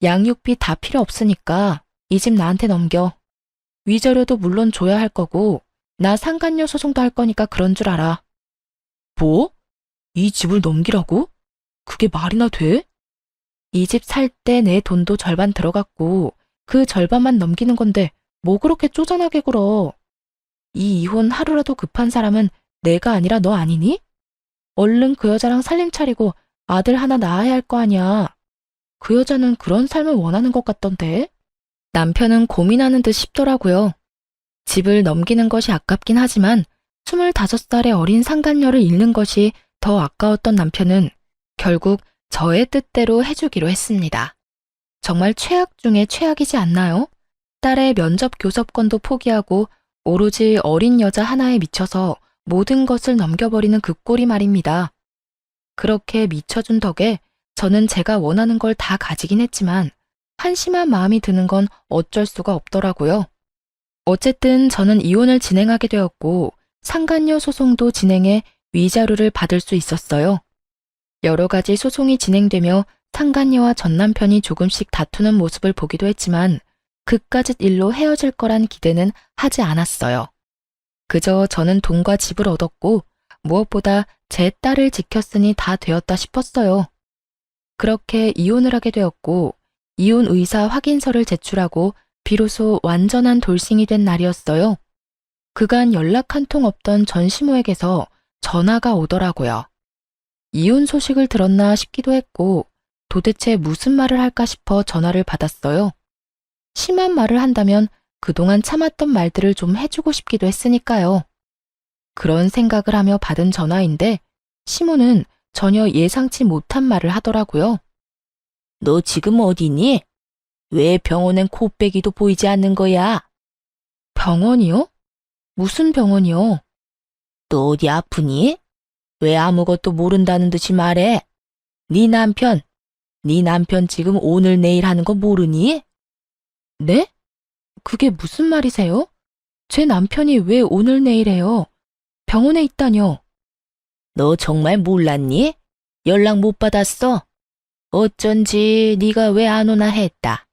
양육비 다 필요 없으니까 이 집 나한테 넘겨. 위자료도 물론 줘야 할 거고 나 상간녀 소송도 할 거니까 그런 줄 알아. 뭐? 이 집을 넘기라고? 그게 말이나 돼? 이 집 살 때 내 돈도 절반 들어갔고 그 절반만 넘기는 건데 뭐 그렇게 쪼잔하게 굴어. 이 이혼 하루라도 급한 사람은 내가 아니라 너 아니니? 얼른 그 여자랑 살림 차리고 아들 하나 낳아야 할 거 아니야. 그 여자는 그런 삶을 원하는 것 같던데. 남편은 고민하는 듯 싶더라고요. 집을 넘기는 것이 아깝긴 하지만 25살의 어린 상간녀를 잃는 것이 더 아까웠던 남편은 결국 저의 뜻대로 해주기로 했습니다. 정말 최악 중에 최악이지 않나요? 딸의 면접 교섭권도 포기하고 오로지 어린 여자 하나에 미쳐서 모든 것을 넘겨버리는 그 꼴이 말입니다. 그렇게 미쳐준 덕에 저는 제가 원하는 걸 다 가지긴 했지만 한심한 마음이 드는 건 어쩔 수가 없더라고요. 어쨌든 저는 이혼을 진행하게 되었고 상간녀 소송도 진행해 위자료를 받을 수 있었어요. 여러 가지 소송이 진행되며 상간녀와 전 남편이 조금씩 다투는 모습을 보기도 했지만 그깟 일로 헤어질 거란 기대는 하지 않았어요. 그저 저는 돈과 집을 얻었고 무엇보다 제 딸을 지켰으니 다 되었다 싶었어요. 그렇게 이혼을 하게 되었고 이혼 의사 확인서를 제출하고 비로소 완전한 돌싱이 된 날이었어요. 그간 연락 한 통 없던 전 시모에게서 전화가 오더라고요. 이혼 소식을 들었나 싶기도 했고 도대체 무슨 말을 할까 싶어 전화를 받았어요. 심한 말을 한다면 그동안 참았던 말들을 좀 해주고 싶기도 했으니까요. 그런 생각을 하며 받은 전화인데 시모는 전혀 예상치 못한 말을 하더라고요. 너 지금 어디니? 왜 병원엔 코빼기도 보이지 않는 거야? 병원이요? 무슨 병원이요? 너 어디 아프니? 왜 아무것도 모른다는 듯이 말해? 네 남편 지금 오늘 내일 하는 거 모르니? 네? 그게 무슨 말이세요? 제 남편이 왜 오늘 내일 해요? 병원에 있다뇨. 너 정말 몰랐니? 연락 못 받았어? 어쩐지 네가 왜 안 오나 했다.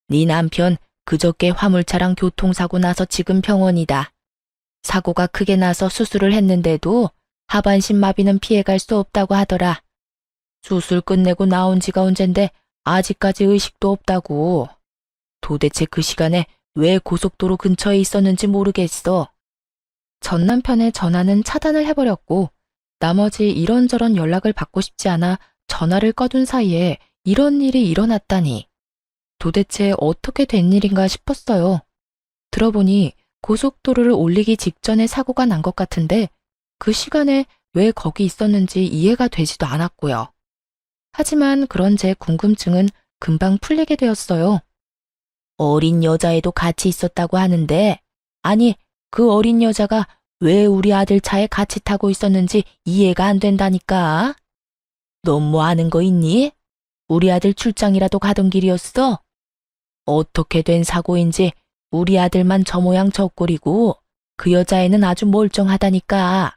네 남편 그저께 화물차랑 교통사고 나서 지금 병원이다. 사고가 크게 나서 수술을 했는데도 하반신 마비는 피해갈 수 없다고 하더라. 수술 끝내고 나온 지가 언젠데 아직까지 의식도 없다고. 도대체 그 시간에 왜 고속도로 근처에 있었는지 모르겠어. 전 남편의 전화는 차단을 해버렸고 나머지 이런저런 연락을 받고 싶지 않아 전화를 꺼둔 사이에 이런 일이 일어났다니. 도대체 어떻게 된 일인가 싶었어요. 들어보니 고속도로를 올리기 직전에 사고가 난 것 같은데 그 시간에 왜 거기 있었는지 이해가 되지도 않았고요. 하지만 그런 제 궁금증은 금방 풀리게 되었어요. 어린 여자애도 같이 있었다고 하는데 아니 그 어린 여자가 왜 우리 아들 차에 같이 타고 있었는지 이해가 안 된다니까. 넌 뭐 아는 거 있니? 우리 아들 출장이라도 가던 길이었어? 어떻게 된 사고인지 우리 아들만 저 모양 저 꼴이고 그 여자애는 아주 멀쩡하다니까.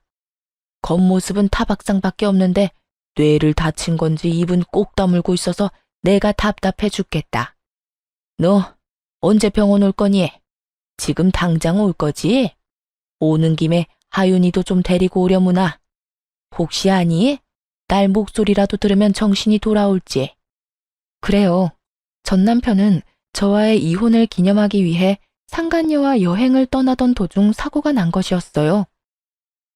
겉모습은 타박상밖에 없는데 뇌를 다친 건지 입은 꼭 다물고 있어서 내가 답답해 죽겠다. 너 언제 병원 올 거니? 지금 당장 올 거지? 오는 김에 하윤이도 좀 데리고 오려무나. 혹시 아니? 딸 목소리라도 들으면 정신이 돌아올지. 그래요. 전 남편은 저와의 이혼을 기념하기 위해 상간녀와 여행을 떠나던 도중 사고가 난 것이었어요.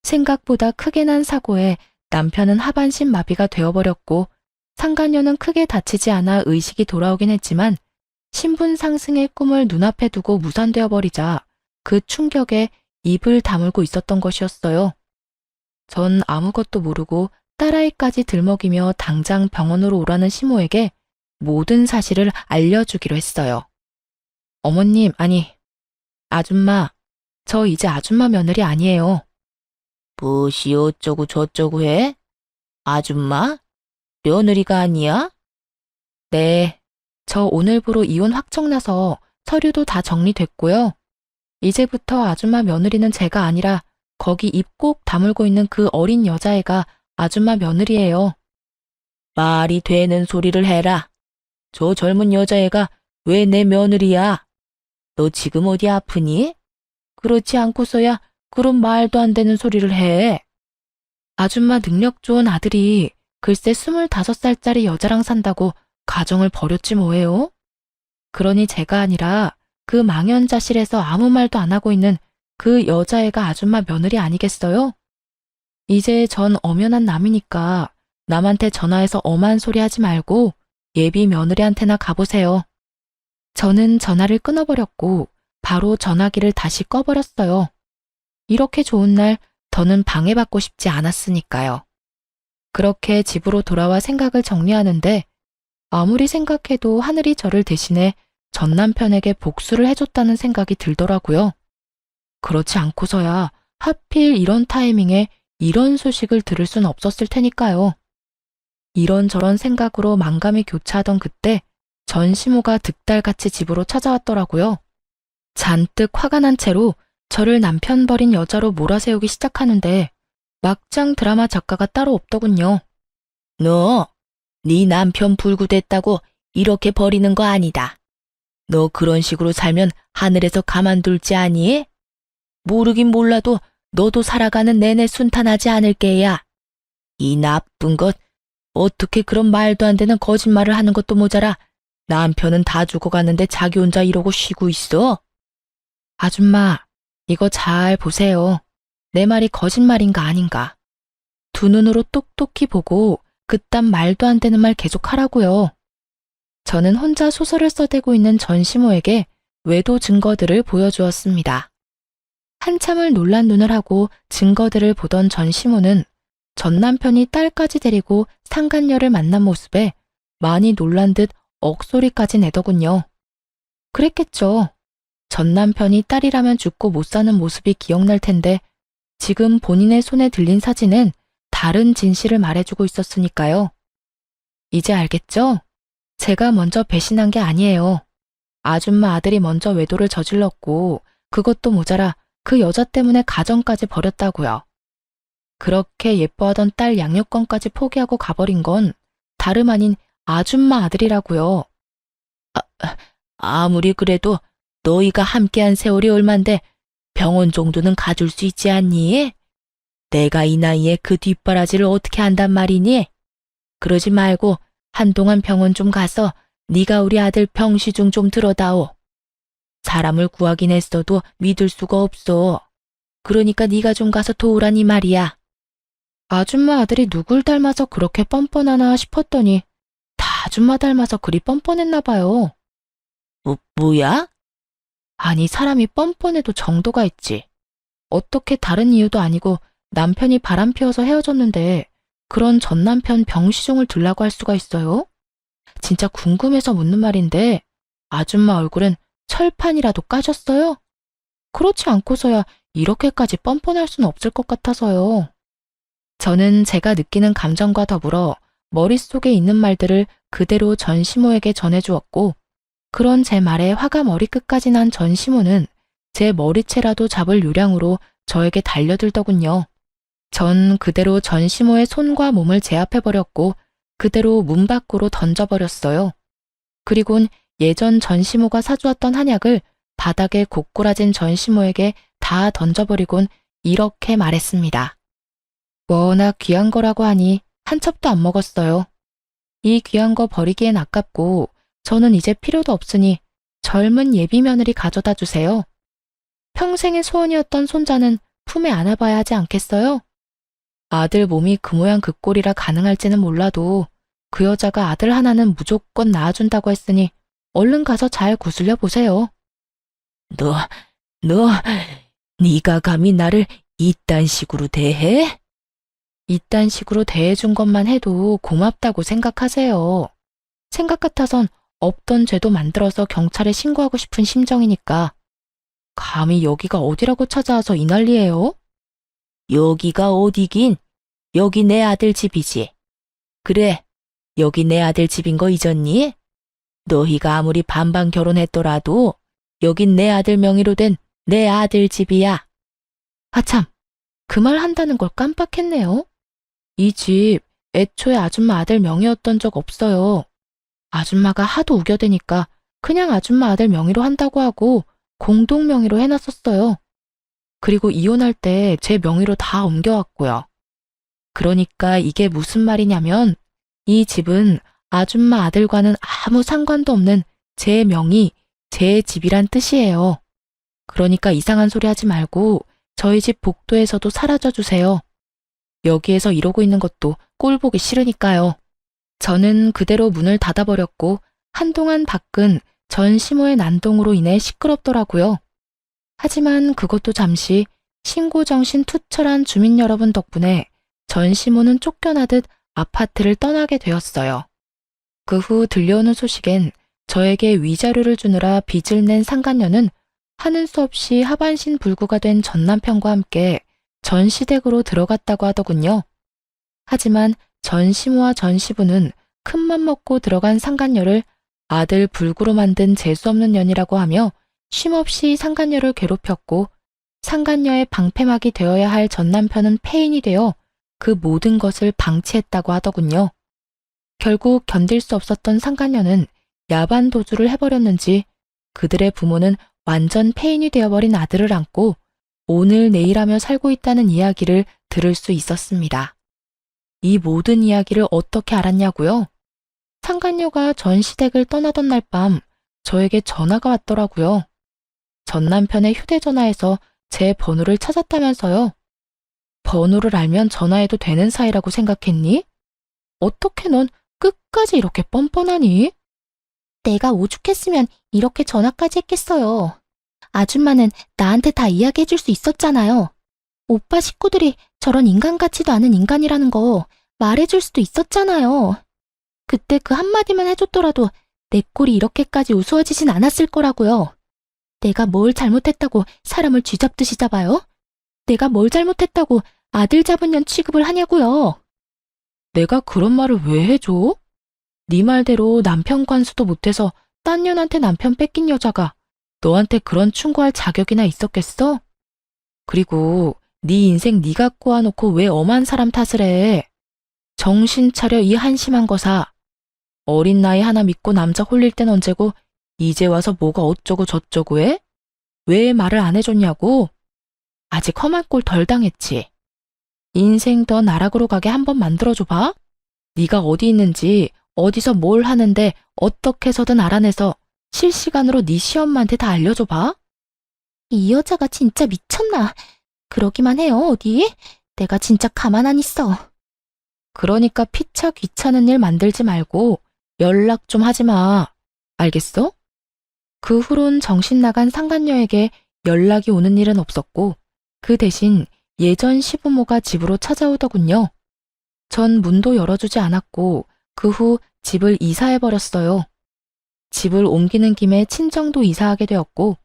생각보다 크게 난 사고에 남편은 하반신 마비가 되어버렸고 상간녀는 크게 다치지 않아 의식이 돌아오긴 했지만 신분 상승의 꿈을 눈앞에 두고 무산되어 버리자 그 충격에 입을 다물고 있었던 것이었어요. 전 아무것도 모르고 딸아이까지 들먹이며 당장 병원으로 오라는 시모에게 모든 사실을 알려주기로 했어요. 어머님, 아니, 아줌마, 저 이제 아줌마 며느리 아니에요. 무엇이 어쩌고 저쩌고 해? 아줌마? 며느리가 아니야? 네, 저 오늘부로 이혼 확정나서 서류도 다 정리됐고요. 이제부터 아줌마 며느리는 제가 아니라 거기 입 꼭 다물고 있는 그 어린 여자애가 아줌마 며느리예요. 말이 되는 소리를 해라. 저 젊은 여자애가 왜 내 며느리야? 너 지금 어디 아프니? 그렇지 않고서야 그런 말도 안 되는 소리를 해. 아줌마 능력 좋은 아들이 글쎄 25살짜리 여자랑 산다고 가정을 버렸지 뭐예요? 그러니 제가 아니라 그 망연자실에서 아무 말도 안 하고 있는 그 여자애가 아줌마 며느리 아니겠어요? 이제 전 엄연한 남이니까 남한테 전화해서 엄한 소리 하지 말고 예비 며느리한테나 가보세요. 저는 전화를 끊어버렸고 바로 전화기를 다시 꺼버렸어요. 이렇게 좋은 날 더는 방해받고 싶지 않았으니까요. 그렇게 집으로 돌아와 생각을 정리하는데 아무리 생각해도 하늘이 저를 대신해 전 남편에게 복수를 해줬다는 생각이 들더라고요. 그렇지 않고서야 하필 이런 타이밍에 이런 소식을 들을 순 없었을 테니까요. 이런저런 생각으로 만감이 교차하던 그때 전시모가 득달같이 집으로 찾아왔더라고요. 잔뜩 화가 난 채로 저를 남편 버린 여자로 몰아세우기 시작하는데 막장 드라마 작가가 따로 없더군요. 너, 네 남편 불구됐다고 이렇게 버리는 거 아니다. 너 그런 식으로 살면 하늘에서 가만둘지 아니? 모르긴 몰라도 너도 살아가는 내내 순탄하지 않을 게야. 이 나쁜 것, 어떻게 그런 말도 안 되는 거짓말을 하는 것도 모자라 남편은 다 죽어가는데 자기 혼자 이러고 쉬고 있어? 아줌마, 이거 잘 보세요. 내 말이 거짓말인가 아닌가. 두 눈으로 똑똑히 보고 그딴 말도 안 되는 말 계속 하라고요. 저는 혼자 소설을 써대고 있는 전시모에게 외도 증거들을 보여주었습니다. 한참을 놀란 눈을 하고 증거들을 보던 전시모는 전 남편이 딸까지 데리고 상간녀를 만난 모습에 많이 놀란 듯 억소리까지 내더군요. 그랬겠죠. 전 남편이 딸이라면 죽고 못 사는 모습이 기억날 텐데 지금 본인의 손에 들린 사진은 다른 진실을 말해주고 있었으니까요. 이제 알겠죠? 제가 먼저 배신한 게 아니에요. 아줌마 아들이 먼저 외도를 저질렀고 그것도 모자라 그 여자 때문에 가정까지 버렸다고요. 그렇게 예뻐하던 딸 양육권까지 포기하고 가버린 건 다름 아닌 아줌마 아들이라고요. 아무리 그래도 너희가 함께한 세월이 얼만데 병원 정도는 가줄 수 있지 않니? 내가 이 나이에 그 뒷바라지를 어떻게 한단 말이니? 그러지 말고 한동안 병원 좀 가서 네가 우리 아들 병시중 좀 들어다오. 사람을 구하긴 했어도 믿을 수가 없어. 그러니까 네가 좀 가서 도우라니 말이야. 아줌마 아들이 누굴 닮아서 그렇게 뻔뻔하나 싶었더니 다 아줌마 닮아서 그리 뻔뻔했나 봐요. 뭐야? 아니 사람이 뻔뻔해도 정도가 있지. 어떻게 다른 이유도 아니고 남편이 바람 피워서 헤어졌는데 그런 전 남편 병시종을 들라고 할 수가 있어요? 진짜 궁금해서 묻는 말인데 아줌마 얼굴은 철판이라도 까졌어요? 그렇지 않고서야 이렇게까지 뻔뻔할 수는 없을 것 같아서요. 저는 제가 느끼는 감정과 더불어 머릿속에 있는 말들을 그대로 전시모에게 전해주었고 그런 제 말에 화가 머리끝까지 난 전시모는 제 머리채라도 잡을 요량으로 저에게 달려들더군요. 전 그대로 전시모의 손과 몸을 제압해버렸고 그대로 문 밖으로 던져버렸어요. 그리곤 예전 전시모가 사주었던 한약을 바닥에 고꾸라진 전시모에게 다 던져버리곤 이렇게 말했습니다. 워낙 귀한 거라고 하니 한 첩도 안 먹었어요. 이 귀한 거 버리기엔 아깝고 저는 이제 필요도 없으니 젊은 예비 며느리 가져다 주세요. 평생의 소원이었던 손자는 품에 안아봐야 하지 않겠어요? 아들 몸이 그 모양 그 꼴이라 가능할지는 몰라도 그 여자가 아들 하나는 무조건 낳아준다고 했으니 얼른 가서 잘 구슬려 보세요. 너, 네가 감히 나를 이딴 식으로 대해? 이딴 식으로 대해준 것만 해도 고맙다고 생각하세요. 생각 같아선 없던 죄도 만들어서 경찰에 신고하고 싶은 심정이니까. 감히 여기가 어디라고 찾아와서 이 난리예요? 여기가 어디긴? 여기 내 아들 집이지. 그래, 여기 내 아들 집인 거 잊었니? 너희가 아무리 반반 결혼했더라도 여긴 내 아들 명의로 된 내 아들 집이야. 아참, 그 말 한다는 걸 깜빡했네요. 이 집 애초에 아줌마 아들 명의였던 적 없어요. 아줌마가 하도 우겨대니까 그냥 아줌마 아들 명의로 한다고 하고 공동 명의로 해놨었어요. 그리고 이혼할 때 제 명의로 다 옮겨왔고요. 그러니까 이게 무슨 말이냐면 이 집은 아줌마 아들과는 아무 상관도 없는 제 명의, 제 집이란 뜻이에요. 그러니까 이상한 소리 하지 말고 저희 집 복도에서도 사라져 주세요. 여기에서 이러고 있는 것도 꼴 보기 싫으니까요. 저는 그대로 문을 닫아버렸고 한동안 밖은 전 시모의 난동으로 인해 시끄럽더라고요. 하지만 그것도 잠시 신고정신 투철한 주민 여러분 덕분에 전 시모는 쫓겨나듯 아파트를 떠나게 되었어요. 그 후 들려오는 소식엔 저에게 위자료를 주느라 빚을 낸 상간녀는 하는 수 없이 하반신 불구가 된 전 남편과 함께 전 시댁으로 들어갔다고 하더군요. 하지만 전 시모와 전 시부는 큰맘 먹고 들어간 상간녀를 아들 불구로 만든 재수없는 년이라고 하며 쉼없이 상간녀를 괴롭혔고 상간녀의 방패막이 되어야 할 전 남편은 폐인이 되어 그 모든 것을 방치했다고 하더군요. 결국 견딜 수 없었던 상간녀는 야반 도주를 해버렸는지 그들의 부모는 완전 폐인이 되어버린 아들을 안고 오늘 내일 하며 살고 있다는 이야기를 들을 수 있었습니다. 이 모든 이야기를 어떻게 알았냐고요? 상간녀가 전 시댁을 떠나던 날 밤 저에게 전화가 왔더라고요. 전 남편의 휴대전화에서 제 번호를 찾았다면서요. 번호를 알면 전화해도 되는 사이라고 생각했니? 어떻게 넌 끝까지 이렇게 뻔뻔하니? 내가 오죽했으면 이렇게 전화까지 했겠어요. 아줌마는 나한테 다 이야기해줄 수 있었잖아요. 오빠 식구들이 저런 인간 같지도 않은 인간이라는 거 말해줄 수도 있었잖아요. 그때 그 한마디만 해줬더라도 내 꼴이 이렇게까지 우스워지진 않았을 거라고요. 내가 뭘 잘못했다고 사람을 쥐잡듯이 잡아요? 내가 뭘 잘못했다고 아들 잡은 년 취급을 하냐고요. 내가 그런 말을 왜 해줘? 네 말대로 남편 관수도 못해서 딴 년한테 남편 뺏긴 여자가 너한테 그런 충고할 자격이나 있었겠어? 그리고 네 인생 네가 꼬아놓고 왜 엄한 사람 탓을 해? 정신 차려 이 한심한 거사. 어린 나이 하나 믿고 남자 홀릴 땐 언제고 이제 와서 뭐가 어쩌고 저쩌고 해? 왜 말을 안 해줬냐고? 아직 험한 꼴 덜 당했지. 인생 더 나락으로 가게 한번 만들어줘봐. 네가 어디 있는지 어디서 뭘 하는데 어떻게 해서든 알아내서 실시간으로 네 시엄마한테 다 알려줘봐. 이 여자가 진짜 미쳤나? 그러기만 해요, 어디? 내가 진짜 가만 안 있어. 그러니까 피차 귀찮은 일 만들지 말고 연락 좀 하지 마. 알겠어? 그 후론 정신 나간 상간녀에게 연락이 오는 일은 없었고 그 대신 예전 시부모가 집으로 찾아오더군요. 전 문도 열어주지 않았고 그 후 집을 이사해버렸어요. 집을 옮기는 김에 친정도 이사하게 되었고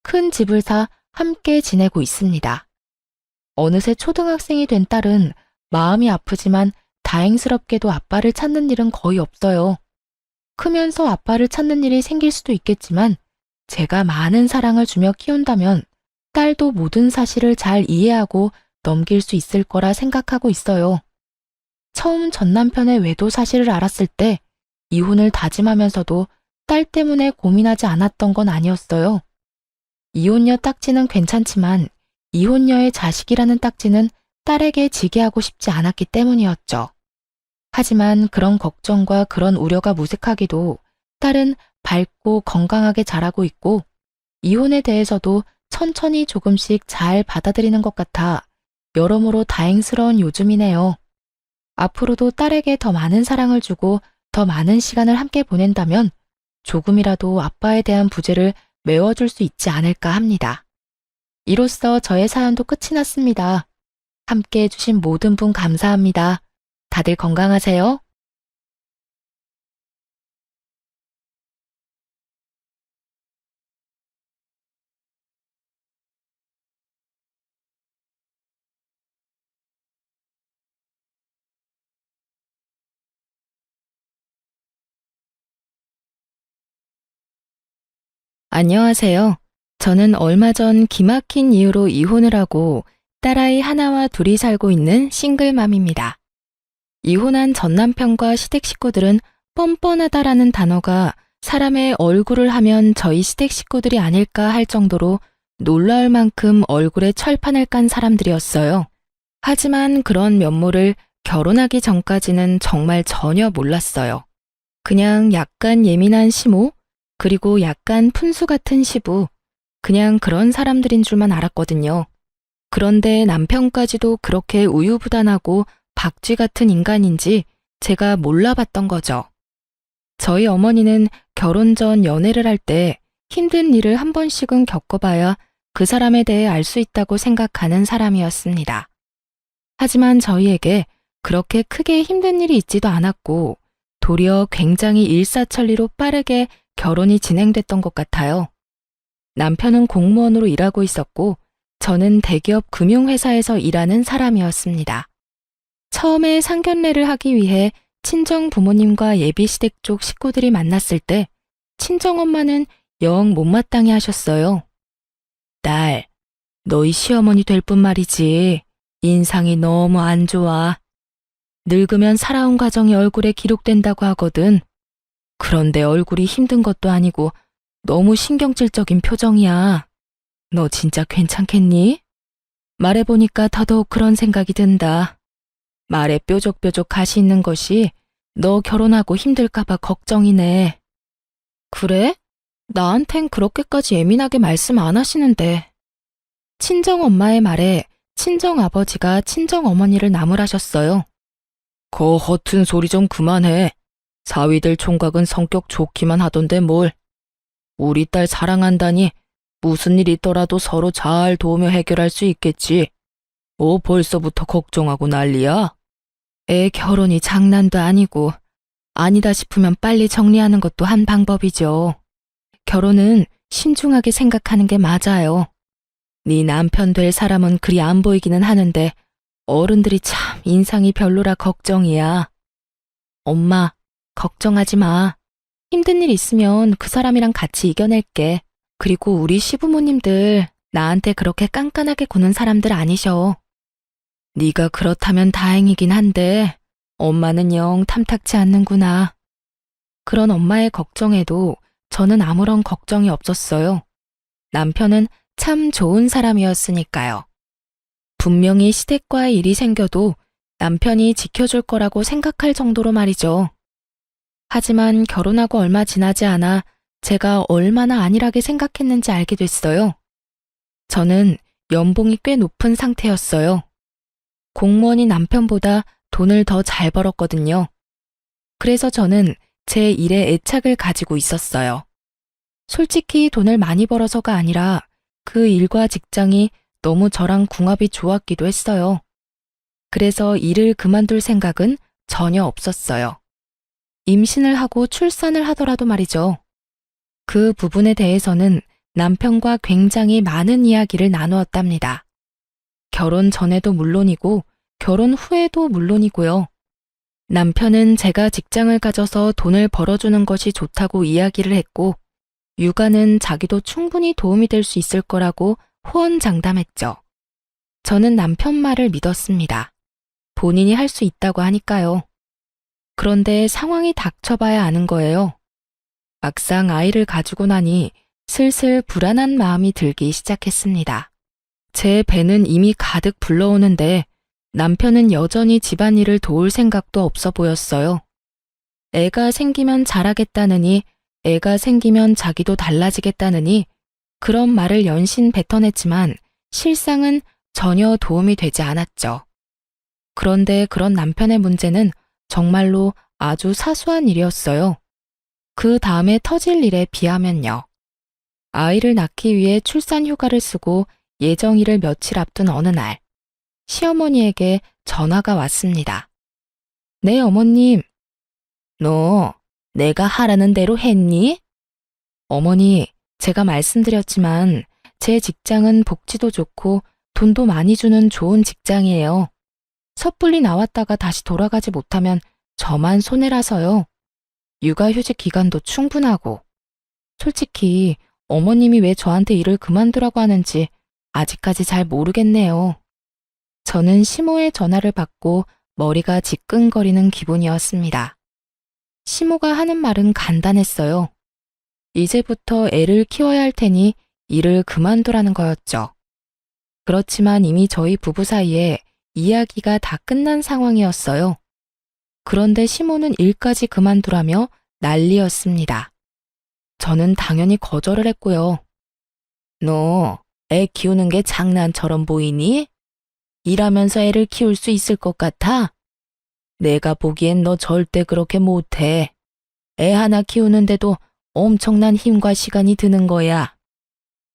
큰 집을 사 함께 지내고 있습니다. 어느새 초등학생이 된 딸은 마음이 아프지만 다행스럽게도 아빠를 찾는 일은 거의 없어요. 크면서 아빠를 찾는 일이 생길 수도 있겠지만 제가 많은 사랑을 주며 키운다면 딸도 모든 사실을 잘 이해하고 넘길 수 있을 거라 생각하고 있어요. 처음 전 남편의 외도 사실을 알았을 때 이혼을 다짐하면서도 딸 때문에 고민하지 않았던 건 아니었어요. 이혼녀 딱지는 괜찮지만 이혼녀의 자식이라는 딱지는 딸에게 지게 하고 싶지 않았기 때문이었죠. 하지만 그런 걱정과 그런 우려가 무색하기도 딸은 밝고 건강하게 자라고 있고 이혼에 대해서도 천천히 조금씩 잘 받아들이는 것 같아 여러모로 다행스러운 요즘이네요. 앞으로도 딸에게 더 많은 사랑을 주고 더 많은 시간을 함께 보낸다면 조금이라도 아빠에 대한 부재를 메워줄 수 있지 않을까 합니다. 이로써 저의 사연도 끝이 났습니다. 함께 해주신 모든 분 감사합니다. 다들 건강하세요. 안녕하세요. 저는 얼마 전 기막힌 이유로 이혼을 하고 딸아이 하나와 둘이 살고 있는 싱글맘입니다. 이혼한 전 남편과 시댁 식구들은 뻔뻔하다라는 단어가 사람의 얼굴을 하면 저희 시댁 식구들이 아닐까 할 정도로 놀라울 만큼 얼굴에 철판을 깐 사람들이었어요. 하지만 그런 면모를 결혼하기 전까지는 정말 전혀 몰랐어요. 그냥 약간 예민한 시모, 그리고 약간 푼수 같은 시부, 그냥 그런 사람들인 줄만 알았거든요. 그런데 남편까지도 그렇게 우유부단하고 박쥐 같은 인간인지 제가 몰라봤던 거죠. 저희 어머니는 결혼 전 연애를 할 때 힘든 일을 한 번씩은 겪어봐야 그 사람에 대해 알 수 있다고 생각하는 사람이었습니다. 하지만 저희에게 그렇게 크게 힘든 일이 있지도 않았고 도리어 굉장히 일사천리로 빠르게 결혼이 진행됐던 것 같아요. 남편은 공무원으로 일하고 있었고 저는 대기업 금융회사에서 일하는 사람이었습니다. 처음에 상견례를 하기 위해 친정 부모님과 예비시댁 쪽 식구들이 만났을 때 친정엄마는 영 못마땅해 하셨어요. 딸, 너희 시어머니 될 뿐 말이지. 인상이 너무 안 좋아. 늙으면 살아온 가정이 얼굴에 기록된다고 하거든. 그런데 얼굴이 힘든 것도 아니고 너무 신경질적인 표정이야. 너 진짜 괜찮겠니? 말해보니까 더더욱 그런 생각이 든다. 말에 뾰족뾰족 가시 있는 것이 너 결혼하고 힘들까봐 걱정이네. 그래? 나한텐 그렇게까지 예민하게 말씀 안 하시는데. 친정엄마의 말에 친정아버지가 친정어머니를 나무라셨어요. 거 허튼 소리 좀 그만해. 사위들 총각은 성격 좋기만 하던데 뭘. 우리 딸 사랑한다니 무슨 일 있더라도 서로 잘 도우며 해결할 수 있겠지. 벌써부터 걱정하고 난리야? 애 결혼이 장난도 아니고 아니다 싶으면 빨리 정리하는 것도 한 방법이죠. 결혼은 신중하게 생각하는 게 맞아요. 네 남편 될 사람은 그리 안 보이기는 하는데 어른들이 참 인상이 별로라 걱정이야. 엄마, 걱정하지 마. 힘든 일 있으면 그 사람이랑 같이 이겨낼게. 그리고 우리 시부모님들 나한테 그렇게 깐깐하게 구는 사람들 아니셔. 네가 그렇다면 다행이긴 한데 엄마는 영 탐탁치 않는구나. 그런 엄마의 걱정에도 저는 아무런 걱정이 없었어요. 남편은 참 좋은 사람이었으니까요. 분명히 시댁과의 일이 생겨도 남편이 지켜줄 거라고 생각할 정도로 말이죠. 하지만 결혼하고 얼마 지나지 않아 제가 얼마나 안일하게 생각했는지 알게 됐어요. 저는 연봉이 꽤 높은 상태였어요. 공무원이 남편보다 돈을 더 잘 벌었거든요. 그래서 저는 제 일에 애착을 가지고 있었어요. 솔직히 돈을 많이 벌어서가 아니라 그 일과 직장이 너무 저랑 궁합이 좋았기도 했어요. 그래서 일을 그만둘 생각은 전혀 없었어요. 임신을 하고 출산을 하더라도 말이죠. 그 부분에 대해서는 남편과 굉장히 많은 이야기를 나누었답니다. 결혼 전에도 물론이고 결혼 후에도 물론이고요. 남편은 제가 직장을 가져서 돈을 벌어주는 것이 좋다고 이야기를 했고 육아는 자기도 충분히 도움이 될 수 있을 거라고 호언장담했죠. 저는 남편 말을 믿었습니다. 본인이 할 수 있다고 하니까요. 그런데 상황이 닥쳐봐야 아는 거예요. 막상 아이를 가지고 나니 슬슬 불안한 마음이 들기 시작했습니다. 제 배는 이미 가득 불러오는데 남편은 여전히 집안일을 도울 생각도 없어 보였어요. 애가 생기면 잘하겠다느니 애가 생기면 자기도 달라지겠다느니 그런 말을 연신 뱉어냈지만 실상은 전혀 도움이 되지 않았죠. 그런데 그런 남편의 문제는 정말로 아주 사소한 일이었어요. 그 다음에 터질 일에 비하면요. 아이를 낳기 위해 출산 휴가를 쓰고 예정일을 며칠 앞둔 어느 날, 시어머니에게 전화가 왔습니다. 네, 어머님. 너 내가 하라는 대로 했니? 어머니, 제가 말씀드렸지만 제 직장은 복지도 좋고 돈도 많이 주는 좋은 직장이에요. 섣불리 나왔다가 다시 돌아가지 못하면 저만 손해라서요. 육아휴직 기간도 충분하고. 솔직히 어머님이 왜 저한테 일을 그만두라고 하는지 아직까지 잘 모르겠네요. 저는 시모의 전화를 받고 머리가 지끈거리는 기분이었습니다. 시모가 하는 말은 간단했어요. 이제부터 애를 키워야 할 테니 일을 그만두라는 거였죠. 그렇지만 이미 저희 부부 사이에 이야기가 다 끝난 상황이었어요. 그런데 시모는 일까지 그만두라며 난리였습니다. 저는 당연히 거절을 했고요. 너 애 키우는 게 장난처럼 보이니? 일하면서 애를 키울 수 있을 것 같아? 내가 보기엔 너 절대 그렇게 못해. 애 하나 키우는데도 엄청난 힘과 시간이 드는 거야.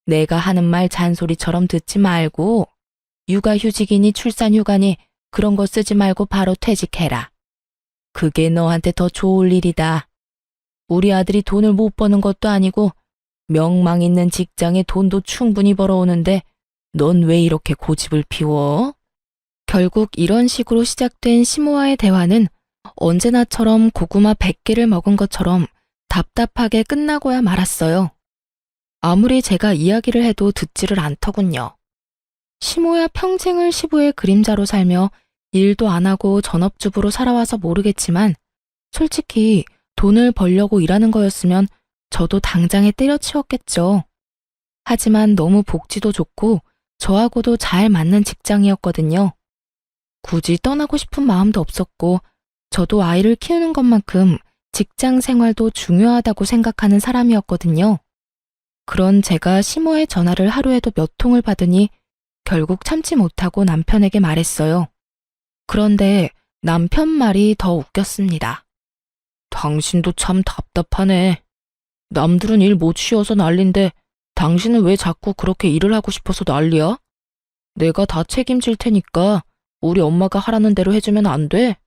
내가 하는 말 잔소리처럼 듣지 말고 육아휴직이니 출산휴가니 그런 거 쓰지 말고 바로 퇴직해라. 그게 너한테 더 좋을 일이다. 우리 아들이 돈을 못 버는 것도 아니고 명망 있는 직장에 돈도 충분히 벌어오는데 넌 왜 이렇게 고집을 피워? 결국 이런 식으로 시작된 시모와의 대화는 언제나처럼 고구마 100개를 먹은 것처럼 답답하게 끝나고야 말았어요. 아무리 제가 이야기를 해도 듣지를 않더군요. 시모야 평생을 시부의 그림자로 살며 일도 안 하고 전업주부로 살아와서 모르겠지만 솔직히 돈을 벌려고 일하는 거였으면 저도 당장에 때려치웠겠죠. 하지만 너무 복지도 좋고 저하고도 잘 맞는 직장이었거든요. 굳이 떠나고 싶은 마음도 없었고 저도 아이를 키우는 것만큼 직장 생활도 중요하다고 생각하는 사람이었거든요. 그런 제가 시모의 전화를 하루에도 몇 통을 받으니 결국 참지 못하고 남편에게 말했어요. 그런데 남편 말이 더 웃겼습니다. 당신도 참 답답하네. 남들은 일 못 쉬어서 난린데 당신은 왜 자꾸 그렇게 일을 하고 싶어서 난리야? 내가 다 책임질 테니까 우리 엄마가 하라는 대로 해주면 안 돼?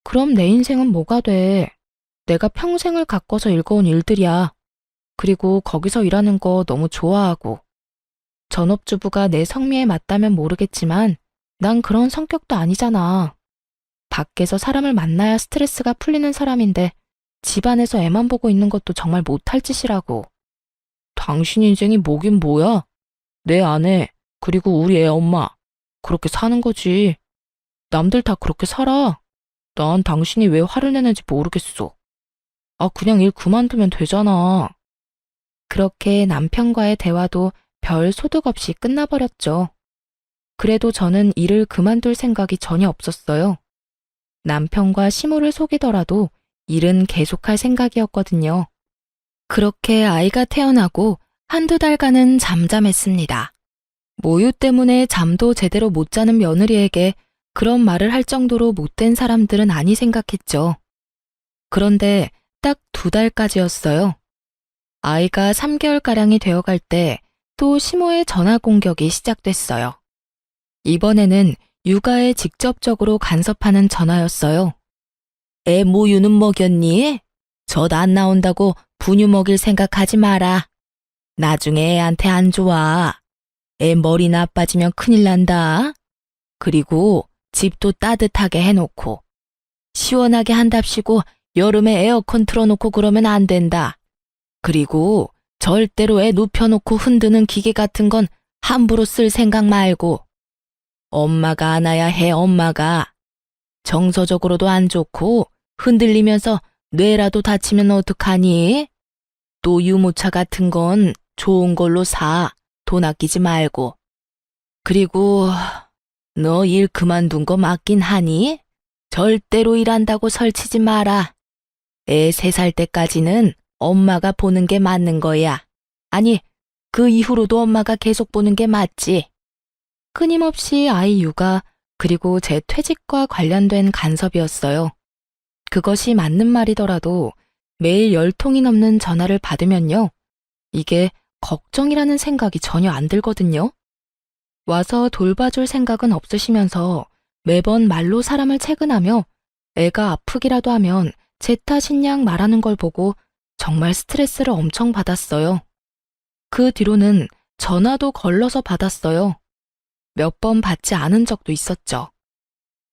그럼 내 인생은 뭐가 돼? 내가 평생을 가꿔서 읽어온 일들이야. 그리고 거기서 일하는 거 너무 좋아하고. 전업주부가 내 성미에 맞다면 모르겠지만 난 그런 성격도 아니잖아. 밖에서 사람을 만나야 스트레스가 풀리는 사람인데 집안에서 애만 보고 있는 것도 정말 못할 짓이라고. 당신 인생이 뭐긴 뭐야? 내 아내, 그리고 우리 애 엄마. 그렇게 사는 거지. 남들 다 그렇게 살아. 난 당신이 왜 화를 내는지 모르겠어. 아, 그냥 일 그만두면 되잖아. 그렇게 남편과의 대화도 별 소득 없이 끝나버렸죠. 그래도 저는 일을 그만둘 생각이 전혀 없었어요. 남편과 시모를 속이더라도 일은 계속할 생각이었거든요. 그렇게 아이가 태어나고 한두 달간은 잠잠했습니다. 모유 때문에 잠도 제대로 못 자는 며느리에게 그런 말을 할 정도로 못된 사람들은 아니 생각했죠. 그런데 딱 2달까지였어요. 아이가 3개월가량이 되어갈 때 또 시모의 전화 공격이 시작됐어요. 이번에는 육아에 직접적으로 간섭하는 전화였어요. 애 모유는 먹였니? 젖 안 나온다고 분유 먹일 생각하지 마라. 나중에 애한테 안 좋아. 애 머리 나빠지면 큰일 난다. 그리고 집도 따뜻하게 해놓고 시원하게 한답시고 여름에 에어컨 틀어놓고 그러면 안 된다. 그리고 절대로 애 눕혀놓고 흔드는 기계 같은 건 함부로 쓸 생각 말고. 엄마가 안아야 해, 엄마가. 정서적으로도 안 좋고 흔들리면서 뇌라도 다치면 어떡하니? 또 유모차 같은 건 좋은 걸로 사. 돈 아끼지 말고. 그리고 너 일 그만둔 거 맞긴 하니? 절대로 일한다고 설치지 마라. 애 3살 때까지는 엄마가 보는 게 맞는 거야. 아니, 그 이후로도 엄마가 계속 보는 게 맞지. 끊임없이 아이 육아 그리고 제 퇴직과 관련된 간섭이었어요. 그것이 맞는 말이더라도 매일 10통이 넘는 전화를 받으면요. 이게 걱정이라는 생각이 전혀 안 들거든요. 와서 돌봐줄 생각은 없으시면서 매번 말로 사람을 채근하며 애가 아프기라도 하면 제 탓인 양 말하는 걸 보고 정말 스트레스를 엄청 받았어요. 그 뒤로는 전화도 걸러서 받았어요. 몇 번 받지 않은 적도 있었죠.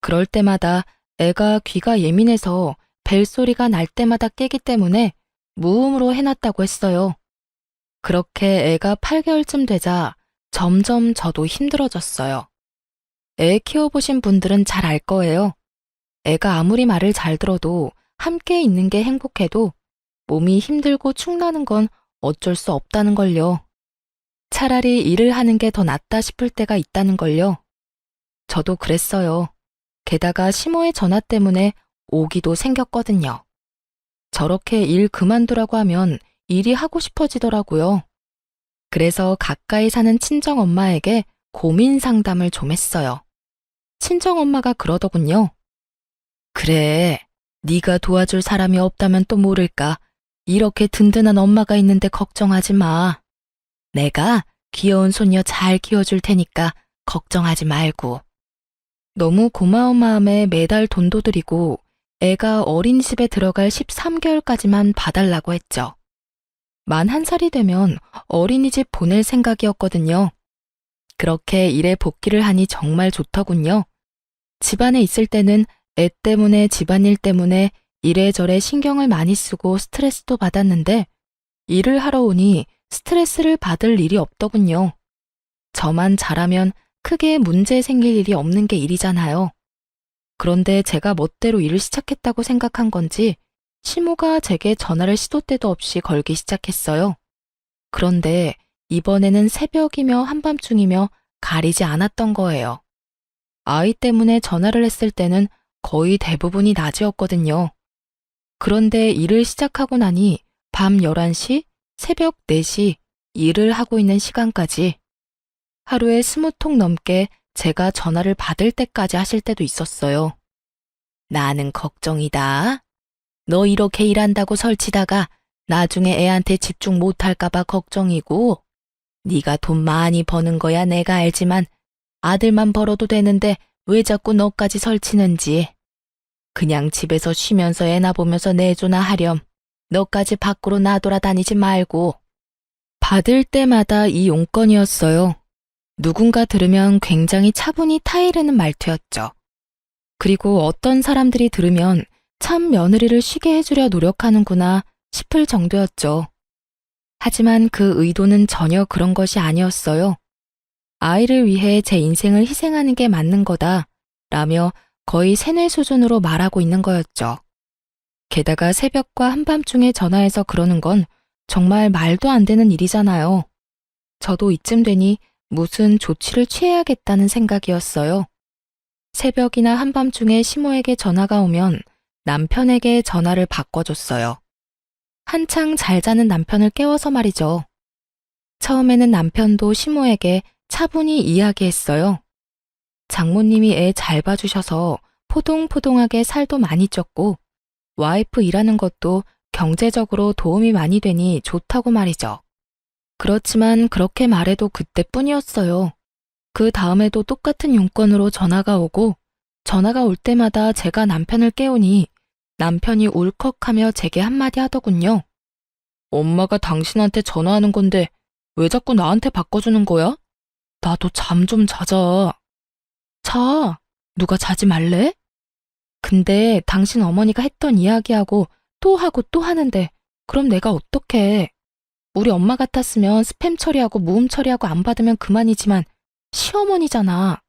그럴 때마다 애가 귀가 예민해서 벨소리가 날 때마다 깨기 때문에 무음으로 해놨다고 했어요. 그렇게 애가 8개월쯤 되자 점점 저도 힘들어졌어요. 애 키워보신 분들은 잘 알 거예요. 애가 아무리 말을 잘 들어도 함께 있는 게 행복해도 몸이 힘들고 축나는 건 어쩔 수 없다는 걸요. 차라리 일을 하는 게 더 낫다 싶을 때가 있다는 걸요. 저도 그랬어요. 게다가 시모의 전화 때문에 오기도 생겼거든요. 저렇게 일 그만두라고 하면 일이 하고 싶어지더라고요. 그래서 가까이 사는 친정엄마에게 고민 상담을 좀 했어요. 친정엄마가 그러더군요. 그래, 네가 도와줄 사람이 없다면 또 모를까. 이렇게 든든한 엄마가 있는데 걱정하지 마. 내가 귀여운 손녀 잘 키워줄 테니까 걱정하지 말고. 너무 고마운 마음에 매달 돈도 드리고 애가 어린이집에 들어갈 13개월까지만 봐달라고 했죠. 만 1살이 되면 어린이집 보낼 생각이었거든요. 그렇게 일에 복귀를 하니 정말 좋더군요. 집안에 있을 때는 애 때문에 집안일 때문에 이래저래 신경을 많이 쓰고 스트레스도 받았는데 일을 하러 오니 스트레스를 받을 일이 없더군요. 저만 잘하면 크게 문제 생길 일이 없는 게 일이잖아요. 그런데 제가 멋대로 일을 시작했다고 생각한 건지 시모가 제게 전화를 시도 때도 없이 걸기 시작했어요. 그런데 이번에는 새벽이며 한밤중이며 가리지 않았던 거예요. 아이 때문에 전화를 했을 때는 거의 대부분이 낮이었거든요. 그런데 일을 시작하고 나니 밤 11시, 새벽 4시 일을 하고 있는 시간까지 하루에 20통 넘게 제가 전화를 받을 때까지 하실 때도 있었어요. 나는 걱정이다. 너 이렇게 일한다고 설치다가 나중에 애한테 집중 못할까봐 걱정이고 네가 돈 많이 버는 거야 내가 알지만 아들만 벌어도 되는데 왜 자꾸 너까지 설치는지. 그냥 집에서 쉬면서 애나 보면서 내조나 하렴. 너까지 밖으로 나돌아다니지 말고. 받을 때마다 이 용건이었어요. 누군가 들으면 굉장히 차분히 타이르는 말투였죠. 그리고 어떤 사람들이 들으면 참 며느리를 쉬게 해주려 노력하는구나 싶을 정도였죠. 하지만 그 의도는 전혀 그런 것이 아니었어요. 아이를 위해 제 인생을 희생하는 게 맞는 거다 라며 거의 세뇌 수준으로 말하고 있는 거였죠. 게다가 새벽과 한밤중에 전화해서 그러는 건 정말 말도 안 되는 일이잖아요. 저도 이쯤 되니 무슨 조치를 취해야겠다는 생각이었어요. 새벽이나 한밤중에 시모에게 전화가 오면 남편에게 전화를 바꿔줬어요. 한창 잘 자는 남편을 깨워서 말이죠. 처음에는 남편도 시모에게 차분히 이야기했어요. 장모님이 애 잘 봐주셔서 포동포동하게 살도 많이 쪘고 와이프 일하는 것도 경제적으로 도움이 많이 되니 좋다고 말이죠. 그렇지만 그렇게 말해도 그때뿐이었어요. 그 다음에도 똑같은 용건으로 전화가 오고 전화가 올 때마다 제가 남편을 깨우니 남편이 울컥하며 제게 한마디 하더군요. 엄마가 당신한테 전화하는 건데 왜 자꾸 나한테 바꿔주는 거야? 나도 잠 좀 자자. 자, 누가 자지 말래? 근데 당신 어머니가 했던 이야기하고 또 하고 또 하는데 그럼 내가 어떡해. 우리 엄마 같았으면 스팸 처리하고 무음 처리하고 안 받으면 그만이지만 시어머니잖아.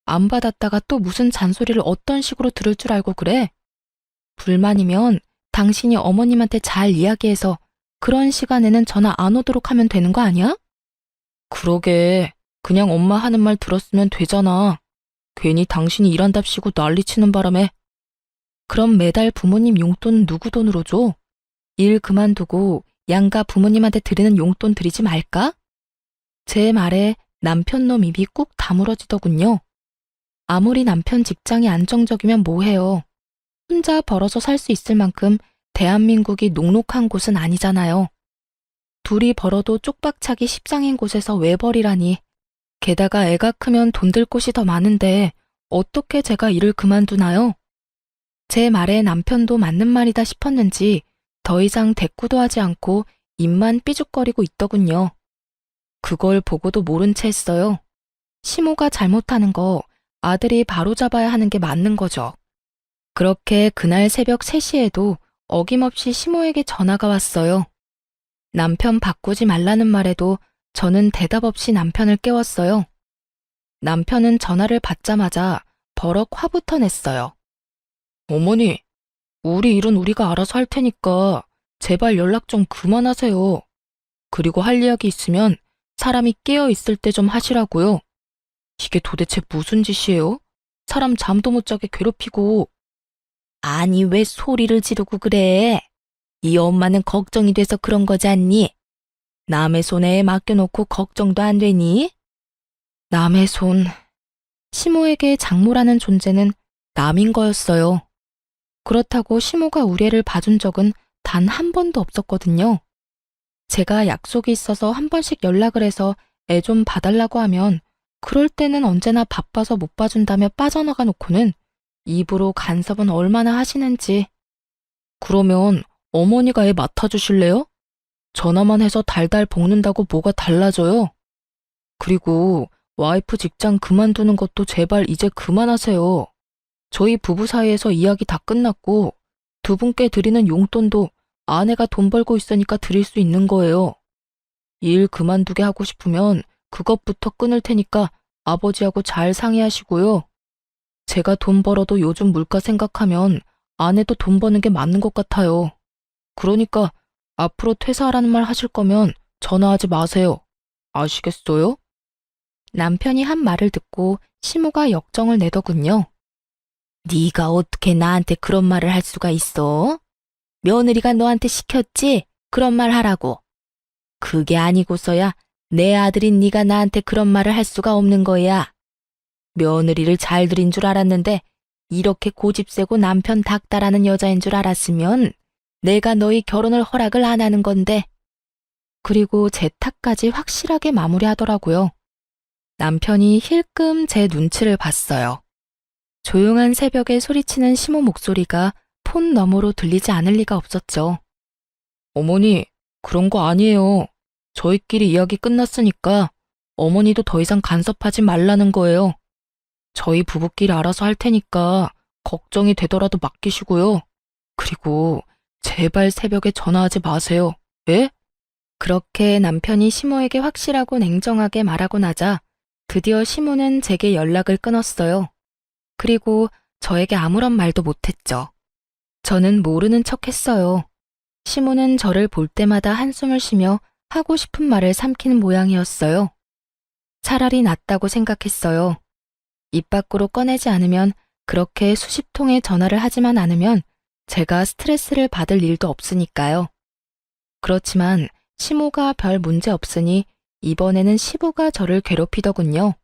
안 받았다가 또 무슨 잔소리를 어떤 식으로 들을 줄 알고 그래? 불만이면 당신이 어머님한테 잘 이야기해서 그런 시간에는 전화 안 오도록 하면 되는 거 아니야? 그러게. 그냥 엄마 하는 말 들었으면 되잖아. 괜히 당신이 일한답시고 난리치는 바람에. 그럼 매달 부모님 용돈 누구 돈으로 줘? 일 그만두고 양가 부모님한테 드리는 용돈 드리지 말까? 제 말에 남편 놈 입이 꾹 다물어지더군요. 아무리 남편 직장이 안정적이면 뭐해요. 혼자 벌어서 살 수 있을 만큼 대한민국이 녹록한 곳은 아니잖아요. 둘이 벌어도 쪽박차기 십장인 곳에서 왜 버리라니. 게다가 애가 크면 돈 들 곳이 더 많은데 어떻게 제가 일을 그만두나요? 제 말에 남편도 맞는 말이다 싶었는지 더 이상 대꾸도 하지 않고 입만 삐죽거리고 있더군요. 그걸 보고도 모른 채 했어요. 시모가 잘못하는 거 아들이 바로잡아야 하는 게 맞는 거죠. 그렇게 그날 새벽 3시에도 어김없이 시모에게 전화가 왔어요. 남편 바꾸지 말라는 말에도 저는 대답 없이 남편을 깨웠어요. 남편은 전화를 받자마자 버럭 화부터 냈어요. 어머니, 우리 일은 우리가 알아서 할 테니까 제발 연락 좀 그만하세요. 그리고 할 이야기 있으면 사람이 깨어 있을 때 좀 하시라고요. 이게 도대체 무슨 짓이에요? 사람 잠도 못 자게 괴롭히고. 아니, 왜 소리를 지르고 그래? 이 엄마는 걱정이 돼서 그런 거지 않니? 남의 손에 맡겨놓고 걱정도 안 되니? 남의 손. 시모에게 장모라는 존재는 남인 거였어요. 그렇다고 시모가 우리 애를 봐준 적은 단 한 번도 없었거든요. 제가 약속이 있어서 한 번씩 연락을 해서 애 좀 봐달라고 하면 그럴 때는 언제나 바빠서 못 봐준다며 빠져나가 놓고는 입으로 간섭은 얼마나 하시는지. 그러면 어머니가 애 맡아주실래요? 전화만 해서 달달 볶는다고 뭐가 달라져요? 그리고 와이프 직장 그만두는 것도 제발 이제 그만하세요. 저희 부부 사이에서 이야기 다 끝났고 두 분께 드리는 용돈도 아내가 돈 벌고 있으니까 드릴 수 있는 거예요. 일 그만두게 하고 싶으면 그것부터 끊을 테니까 아버지하고 잘 상의하시고요. 제가 돈 벌어도 요즘 물가 생각하면 아내도 돈 버는 게 맞는 것 같아요. 그러니까 앞으로 퇴사하라는 말 하실 거면 전화하지 마세요. 아시겠어요? 남편이 한 말을 듣고 시모가 역정을 내더군요. 네가 어떻게 나한테 그런 말을 할 수가 있어? 며느리가 너한테 시켰지? 그런 말 하라고. 그게 아니고서야 내 아들인 네가 나한테 그런 말을 할 수가 없는 거야. 며느리를 잘 들인 줄 알았는데 이렇게 고집세고 남편 닥달하는 여자인 줄 알았으면 내가 너희 결혼을 허락을 안 하는 건데. 그리고 제 탓까지 확실하게 마무리하더라고요. 남편이 힐끔 제 눈치를 봤어요. 조용한 새벽에 소리치는 시모 목소리가 폰 너머로 들리지 않을 리가 없었죠. 어머니, 그런 거 아니에요. 저희끼리 이야기 끝났으니까 어머니도 더 이상 간섭하지 말라는 거예요. 저희 부부끼리 알아서 할 테니까 걱정이 되더라도 맡기시고요. 그리고 제발 새벽에 전화하지 마세요. 예? 그렇게 남편이 시모에게 확실하고 냉정하게 말하고 나자 드디어 시모는 제게 연락을 끊었어요. 그리고 저에게 아무런 말도 못했죠. 저는 모르는 척 했어요. 시모는 저를 볼 때마다 한숨을 쉬며 하고 싶은 말을 삼키는 모양이었어요. 차라리 낫다고 생각했어요. 입 밖으로 꺼내지 않으면, 그렇게 수십 통의 전화를 하지만 않으면 제가 스트레스를 받을 일도 없으니까요. 그렇지만 시모가 별 문제 없으니 이번에는 시부가 저를 괴롭히더군요.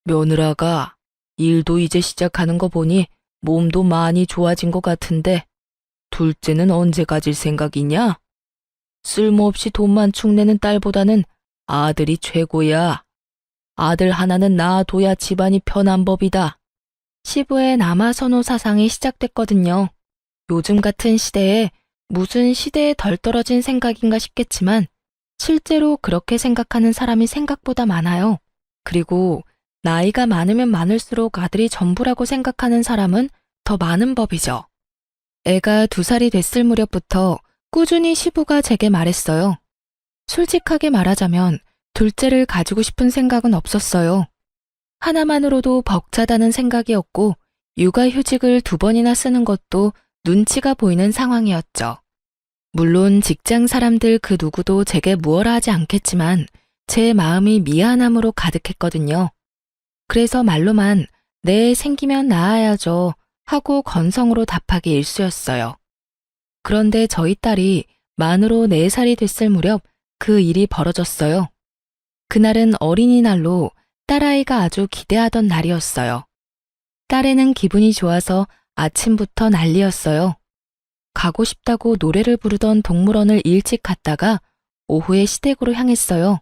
며느라가 일도 이제 시작하는 거 보니 몸도 많이 좋아진 것 같은데 둘째는 언제 가질 생각이냐? 쓸모없이 돈만 축내는 딸보다는 아들이 최고야. 아들 하나는 낳아둬야 집안이 편한 법이다. 시부의 남아선호 사상이 시작됐거든요. 요즘 같은 시대에 무슨 시대에 덜 떨어진 생각인가 싶겠지만 실제로 그렇게 생각하는 사람이 생각보다 많아요. 그리고 나이가 많으면 많을수록 아들이 전부라고 생각하는 사람은 더 많은 법이죠. 애가 2살이 됐을 무렵부터 꾸준히 시부가 제게 말했어요. 솔직하게 말하자면 둘째를 가지고 싶은 생각은 없었어요. 하나만으로도 벅차다는 생각이었고 육아휴직을 2번이나 쓰는 것도 눈치가 보이는 상황이었죠. 물론 직장 사람들 그 누구도 제게 무엇라 하지 않겠지만 제 마음이 미안함으로 가득했거든요. 그래서 말로만 네 생기면 낳아야죠 하고 건성으로 답하기 일쑤였어요. 그런데 저희 딸이 만으로 4살이 됐을 무렵 그 일이 벌어졌어요. 그날은 어린이날로 딸아이가 아주 기대하던 날이었어요. 딸애는 기분이 좋아서 아침부터 난리였어요. 가고 싶다고 노래를 부르던 동물원을 일찍 갔다가 오후에 시댁으로 향했어요.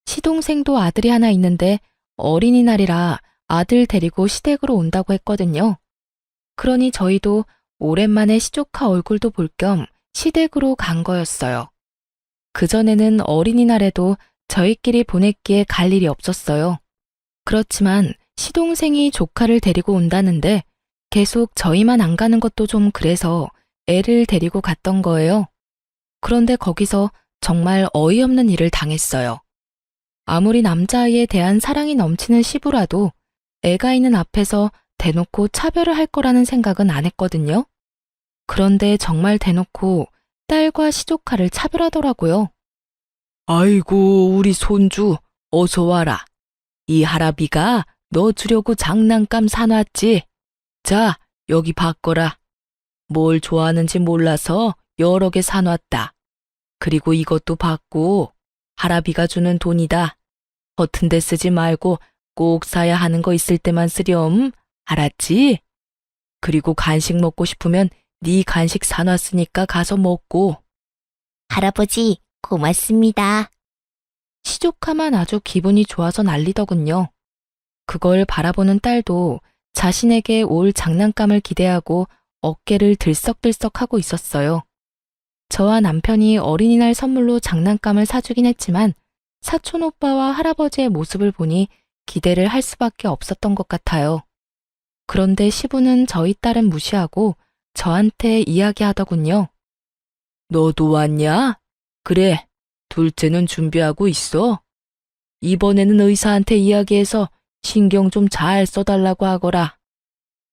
시동생도 아들이 하나 있는데 어린이날이라 아들 데리고 시댁으로 온다고 했거든요. 그러니 저희도 오랜만에 시조카 얼굴도 볼 겸 시댁으로 간 거였어요. 그전에는 어린이날에도 저희끼리 보냈기에 갈 일이 없었어요. 그렇지만 시동생이 조카를 데리고 온다는데 계속 저희만 안 가는 것도 좀 그래서 애를 데리고 갔던 거예요. 그런데 거기서 정말 어이없는 일을 당했어요. 아무리 남자아이에 대한 사랑이 넘치는 시부라도 애가 있는 앞에서 대놓고 차별을 할 거라는 생각은 안 했거든요. 그런데 정말 대놓고 딸과 시조카를 차별하더라고요. 아이고, 우리 손주, 어서 와라. 이 할아비가 너 주려고 장난감 사놨지? 자, 여기 바꿔라. 뭘 좋아하는지 몰라서 여러 개 사놨다. 그리고 이것도 받고 할아비가 주는 돈이다. 허튼 데 쓰지 말고 꼭 사야 하는 거 있을 때만 쓰렴. 알았지? 그리고 간식 먹고 싶으면 네 간식 사놨으니까 가서 먹고. 할아버지, 고맙습니다. 시조카만 아주 기분이 좋아서 난리더군요. 그걸 바라보는 딸도 자신에게 올 장난감을 기대하고 어깨를 들썩들썩하고 있었어요. 저와 남편이 어린이날 선물로 장난감을 사주긴 했지만 사촌 오빠와 할아버지의 모습을 보니 기대를 할 수밖에 없었던 것 같아요. 그런데 시부는 저희 딸은 무시하고 저한테 이야기하더군요. 너도 왔냐? 그래, 둘째는 준비하고 있어. 이번에는 의사한테 이야기해서 신경 좀 잘 써달라고 하거라.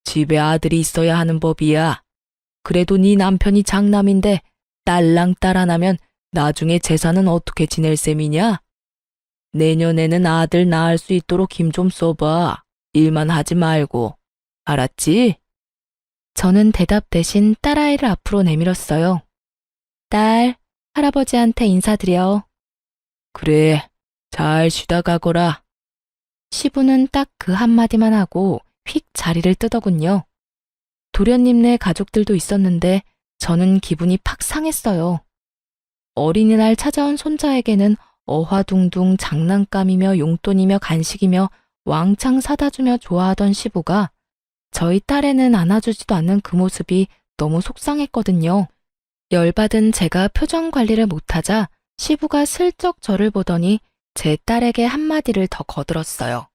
집에 아들이 있어야 하는 법이야. 그래도 네 남편이 장남인데 딸랑 딸 하나면 나중에 재산은 어떻게 지낼 셈이냐? 내년에는 아들 낳을 수 있도록 힘 좀 써봐. 일만 하지 말고. 알았지? 저는 대답 대신 딸아이를 앞으로 내밀었어요. 딸, 할아버지한테 인사드려. 그래, 잘 쉬다 가거라. 시부는 딱 그 한마디만 하고 휙 자리를 뜨더군요. 도련님네 가족들도 있었는데 저는 기분이 팍 상했어요. 어린이날 찾아온 손자에게는 어화둥둥 장난감이며 용돈이며 간식이며 왕창 사다 주며 좋아하던 시부가 저희 딸에는 안아주지도 않는 그 모습이 너무 속상했거든요. 열받은 제가 표정 관리를 못하자 시부가 슬쩍 저를 보더니 제 딸에게 한마디를 더 거들었어요.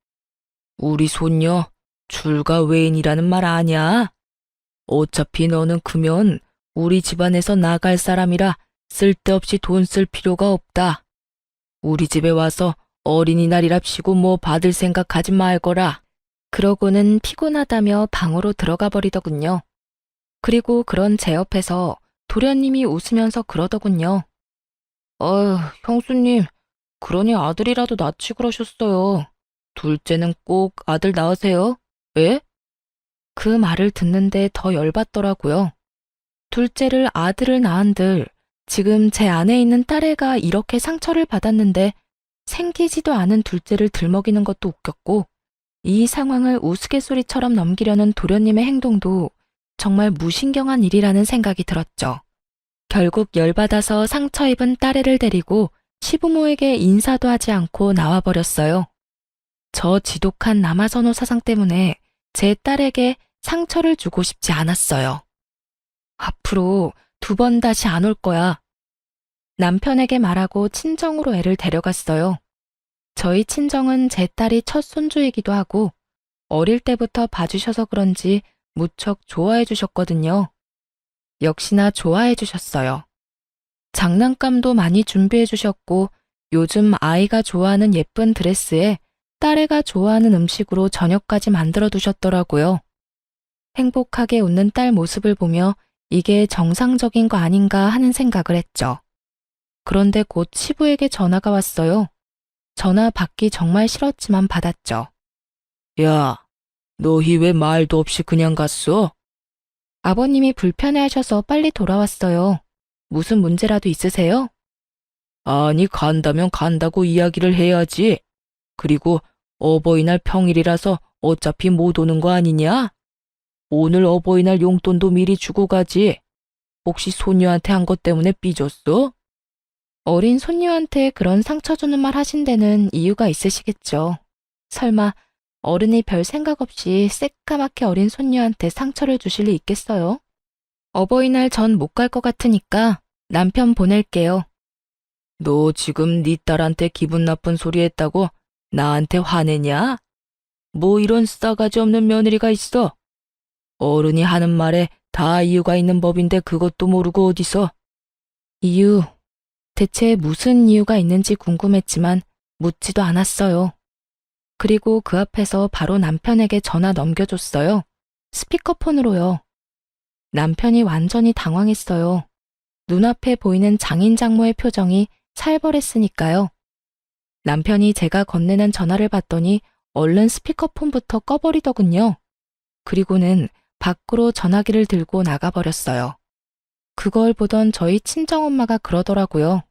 우리 손녀, 출가 외인이라는 말 아냐? 어차피 너는 크면 우리 집안에서 나갈 사람이라 쓸데없이 돈 쓸 필요가 없다. 우리 집에 와서 어린이날이랍시고 뭐 받을 생각하지 말거라. 그러고는 피곤하다며 방으로 들어가 버리더군요. 그리고 그런 제 옆에서 도련님이 웃으면서 그러더군요. 형수님, 그러니 아들이라도 낳지 그러셨어요. 둘째는 꼭 아들 낳으세요. 예? 그 말을 듣는데 더 열받더라고요. 둘째를 아들을 낳은들 지금 제 안에 있는 딸애가 이렇게 상처를 받았는데 생기지도 않은 둘째를 들먹이는 것도 웃겼고 이 상황을 우스갯소리처럼 넘기려는 도련님의 행동도 정말 무신경한 일이라는 생각이 들었죠. 결국 열받아서 상처 입은 딸애를 데리고 시부모에게 인사도 하지 않고 나와버렸어요. 저 지독한 남아선호 사상 때문에 제 딸에게 상처를 주고 싶지 않았어요. 앞으로 2번 다시 안 올 거야. 남편에게 말하고 친정으로 애를 데려갔어요. 저희 친정은 제 딸이 첫 손주이기도 하고 어릴 때부터 봐주셔서 그런지 무척 좋아해 주셨거든요. 역시나 좋아해 주셨어요. 장난감도 많이 준비해 주셨고 요즘 아이가 좋아하는 예쁜 드레스에 딸애가 좋아하는 음식으로 저녁까지 만들어 두셨더라고요. 행복하게 웃는 딸 모습을 보며 이게 정상적인 거 아닌가 하는 생각을 했죠. 그런데 곧 시부에게 전화가 왔어요. 전화 받기 정말 싫었지만 받았죠. 야, 너희 왜 말도 없이 그냥 갔어? 아버님이 불편해하셔서 빨리 돌아왔어요. 무슨 문제라도 있으세요? 아니, 간다면 간다고 이야기를 해야지. 그리고 어버이날 평일이라서 어차피 못 오는 거 아니냐? 오늘 어버이날 용돈도 미리 주고 가지. 혹시 손녀한테 한 것 때문에 삐졌어? 어린 손녀한테 그런 상처 주는 말 하신 데는 이유가 있으시겠죠. 설마 어른이 별 생각 없이 새까맣게 어린 손녀한테 상처를 주실 리 있겠어요? 어버이날 전 못 갈 것 같으니까 남편 보낼게요. 너 지금 네 딸한테 기분 나쁜 소리 했다고 나한테 화내냐? 뭐 이런 싸가지 없는 며느리가 있어? 어른이 하는 말에 다 이유가 있는 법인데 그것도 모르고 어디서? 이유, 대체 무슨 이유가 있는지 궁금했지만 묻지도 않았어요. 그리고 그 앞에서 바로 남편에게 전화 넘겨줬어요. 스피커폰으로요. 남편이 완전히 당황했어요. 눈앞에 보이는 장인 장모의 표정이 살벌했으니까요. 남편이 제가 건네는 전화를 받더니 얼른 스피커폰부터 꺼버리더군요. 그리고는 밖으로 전화기를 들고 나가버렸어요. 그걸 보던 저희 친정엄마가 그러더라고요.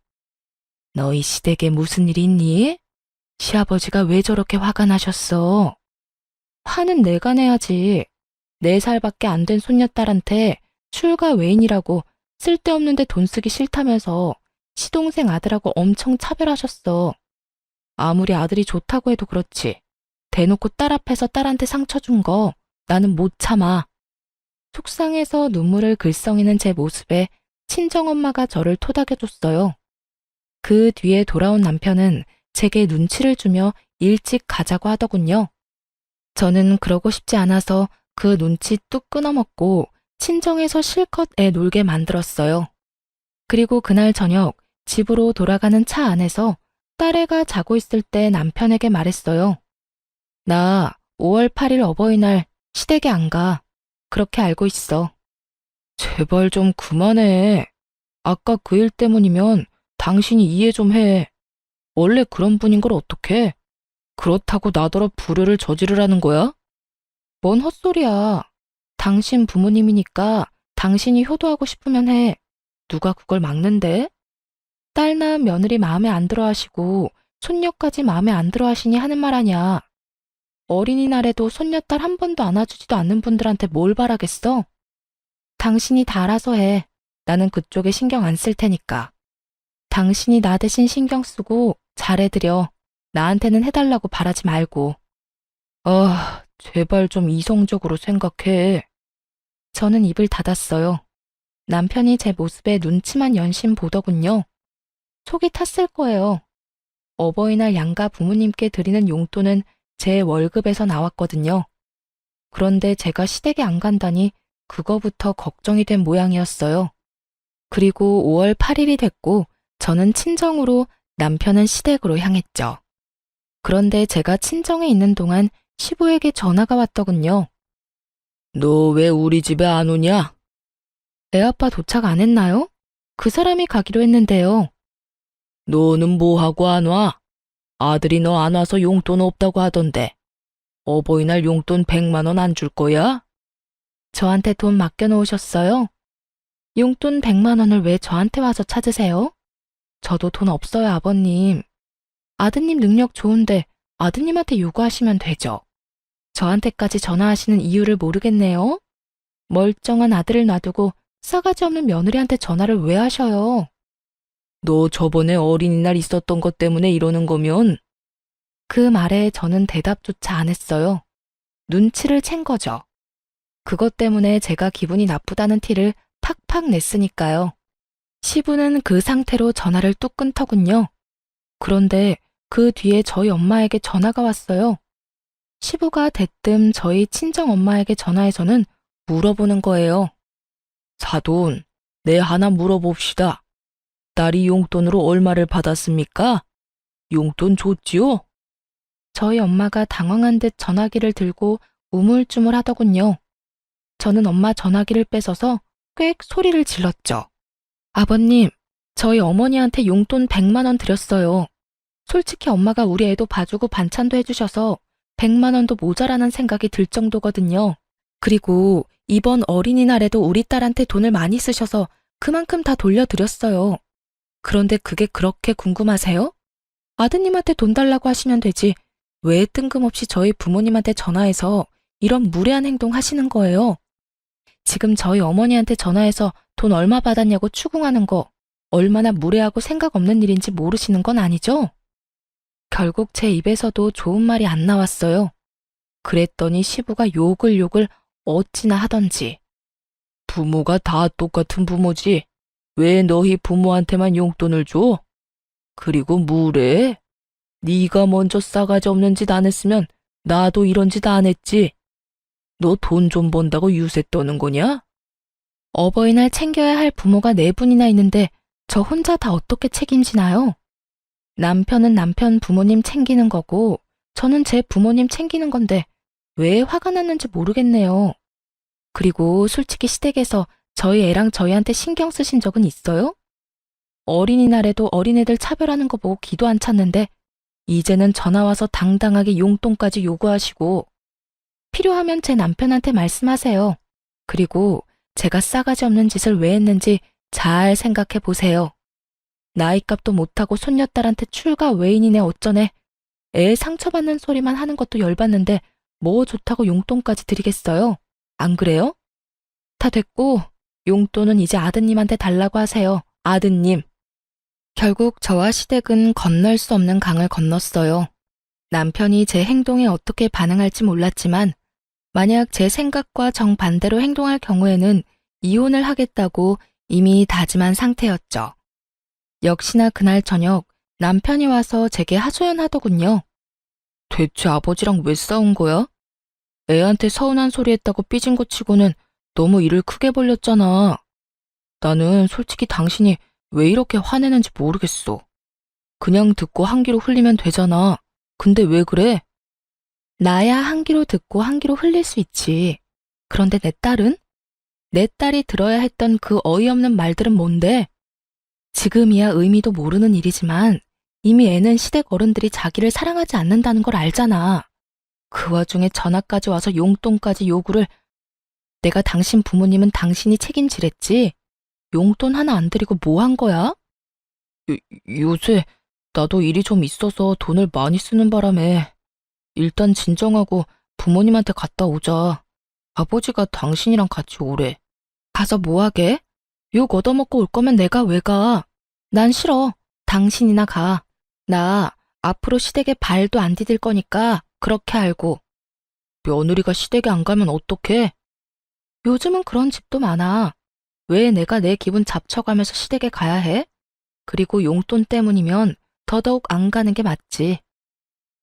너희 시댁에 무슨 일이 있니? 시아버지가 왜 저렇게 화가 나셨어? 화는 내가 내야지. 4살밖에 안 된 손녀딸한테 출가 외인이라고 쓸데없는데 돈 쓰기 싫다면서 시동생 아들하고 엄청 차별하셨어. 아무리 아들이 좋다고 해도 그렇지. 대놓고 딸 앞에서 딸한테 상처 준 거 나는 못 참아. 속상해서 눈물을 글썽이는 제 모습에 친정엄마가 저를 토닥여줬어요. 그 뒤에 돌아온 남편은 제게 눈치를 주며 일찍 가자고 하더군요. 저는 그러고 싶지 않아서 그 눈치 뚝 끊어먹고 친정에서 실컷 애 놀게 만들었어요. 그리고 그날 저녁 집으로 돌아가는 차 안에서 딸애가 자고 있을 때 남편에게 말했어요. 나 5월 8일 어버이날 시댁에 안 가. 그렇게 알고 있어. 제발 좀 그만해. 아까 그 일 때문이면 당신이 이해 좀 해. 원래 그런 분인 걸 어떡해? 그렇다고 나더러 불효를 저지르라는 거야? 뭔 헛소리야. 당신 부모님이니까 당신이 효도하고 싶으면 해. 누가 그걸 막는데? 딸 낳은 며느리 마음에 안 들어 하시고 손녀까지 마음에 안 들어 하시니 하는 말 아냐. 어린이날에도 손녀딸 한 번도 안아주지도 않는 분들한테 뭘 바라겠어? 당신이 다 알아서 해. 나는 그쪽에 신경 안 쓸 테니까. 당신이 나 대신 신경 쓰고 잘해드려. 나한테는 해달라고 바라지 말고. 제발 좀 이성적으로 생각해. 저는 입을 닫았어요. 남편이 제 모습에 눈치만 연신 보더군요. 속이 탔을 거예요. 어버이날 양가 부모님께 드리는 용돈은 제 월급에서 나왔거든요. 그런데 제가 시댁에 안 간다니 그거부터 걱정이 된 모양이었어요. 그리고 5월 8일이 됐고 저는 친정으로, 남편은 시댁으로 향했죠. 그런데 제가 친정에 있는 동안 시부에게 전화가 왔더군요. 너 왜 우리 집에 안 오냐? 애아빠 도착 안 했나요? 그 사람이 가기로 했는데요. 너는 뭐하고 안 와? 아들이 너 안 와서 용돈 없다고 하던데. 어버이날 용돈 100만 원 안 줄 거야? 저한테 돈 맡겨놓으셨어요? 용돈 100만 원을 왜 저한테 와서 찾으세요? 저도 돈 없어요, 아버님. 아드님 능력 좋은데 아드님한테 요구하시면 되죠. 저한테까지 전화하시는 이유를 모르겠네요. 멀쩡한 아들을 놔두고 싸가지 없는 며느리한테 전화를 왜 하셔요? 너 저번에 어린이날 있었던 것 때문에 이러는 거면 그 말에 저는 대답조차 안 했어요. 눈치를 챈 거죠. 그것 때문에 제가 기분이 나쁘다는 티를 팍팍 냈으니까요. 시부는 그 상태로 전화를 뚝 끊더군요. 그런데 그 뒤에 저희 엄마에게 전화가 왔어요. 시부가 대뜸 저희 친정 엄마에게 전화해서는 물어보는 거예요. 사돈, 내 하나 물어봅시다. 딸이 용돈으로 얼마를 받았습니까? 용돈 줬지요? 저희 엄마가 당황한 듯 전화기를 들고 우물쭈물 하더군요. 저는 엄마 전화기를 뺏어서 꽥 소리를 질렀죠. 아버님, 저희 어머니한테 용돈 100만 원 드렸어요. 솔직히 엄마가 우리 애도 봐주고 반찬도 해주셔서 100만 원도 모자라는 생각이 들 정도거든요. 그리고 이번 어린이날에도 우리 딸한테 돈을 많이 쓰셔서 그만큼 다 돌려드렸어요. 그런데 그게 그렇게 궁금하세요? 아드님한테 돈 달라고 하시면 되지. 왜 뜬금없이 저희 부모님한테 전화해서 이런 무례한 행동 하시는 거예요? 지금 저희 어머니한테 전화해서 돈 얼마 받았냐고 추궁하는 거 얼마나 무례하고 생각 없는 일인지 모르시는 건 아니죠? 결국 제 입에서도 좋은 말이 안 나왔어요. 그랬더니 시부가 욕을 어찌나 하던지. 부모가 다 똑같은 부모지. 왜 너희 부모한테만 용돈을 줘? 그리고 무례해? 네가 먼저 싸가지 없는 짓 안 했으면 나도 이런 짓 안 했지. 너 돈 좀 번다고 유세 떠는 거냐? 어버이날 챙겨야 할 부모가 4분이나 있는데 저 혼자 다 어떻게 책임지나요? 남편은 남편 부모님 챙기는 거고 저는 제 부모님 챙기는 건데 왜 화가 났는지 모르겠네요. 그리고 솔직히 시댁에서 저희 애랑 저희한테 신경 쓰신 적은 있어요? 어린이날에도 어린애들 차별하는 거 보고 기도 안 찼는데 이제는 전화와서 당당하게 용돈까지 요구하시고 필요하면 제 남편한테 말씀하세요. 그리고 제가 싸가지 없는 짓을 왜 했는지 잘 생각해 보세요. 나이값도 못하고 손녀딸한테 출가 외인이네 어쩌네. 애 상처받는 소리만 하는 것도 열받는데 뭐 좋다고 용돈까지 드리겠어요? 안 그래요? 다 됐고 용돈은 이제 아드님한테 달라고 하세요. 아드님. 결국 저와 시댁은 건널 수 없는 강을 건넜어요. 남편이 제 행동에 어떻게 반응할지 몰랐지만 만약 제 생각과 정반대로 행동할 경우에는 이혼을 하겠다고 이미 다짐한 상태였죠. 역시나 그날 저녁 남편이 와서 제게 하소연하더군요. 대체 아버지랑 왜 싸운 거야? 애한테 서운한 소리 했다고 삐진 것 치고는 너무 일을 크게 벌렸잖아. 나는 솔직히 당신이 왜 이렇게 화내는지 모르겠어. 그냥 듣고 한 귀로 흘리면 되잖아. 근데 왜 그래? 나야 한 귀로 듣고 한 귀로 흘릴 수 있지. 그런데 내 딸은? 내 딸이 들어야 했던 그 어이없는 말들은 뭔데? 지금이야 의미도 모르는 일이지만 이미 애는 시댁 어른들이 자기를 사랑하지 않는다는 걸 알잖아. 그 와중에 전화까지 와서 용돈까지 요구를. 내가 당신 부모님은 당신이 책임지랬지. 용돈 하나 안 드리고 뭐 한 거야? 요새 나도 일이 좀 있어서 돈을 많이 쓰는 바람에 일단 진정하고 부모님한테 갔다 오자. 아버지가 당신이랑 같이 오래. 가서 뭐 하게? 욕 얻어먹고 올 거면 내가 왜 가? 난 싫어. 당신이나 가. 나 앞으로 시댁에 발도 안 디딜 거니까 그렇게 알고. 며느리가 시댁에 안 가면 어떡해? 요즘은 그런 집도 많아. 왜 내가 내 기분 잡쳐가면서 시댁에 가야 해? 그리고 용돈 때문이면 더더욱 안 가는 게 맞지.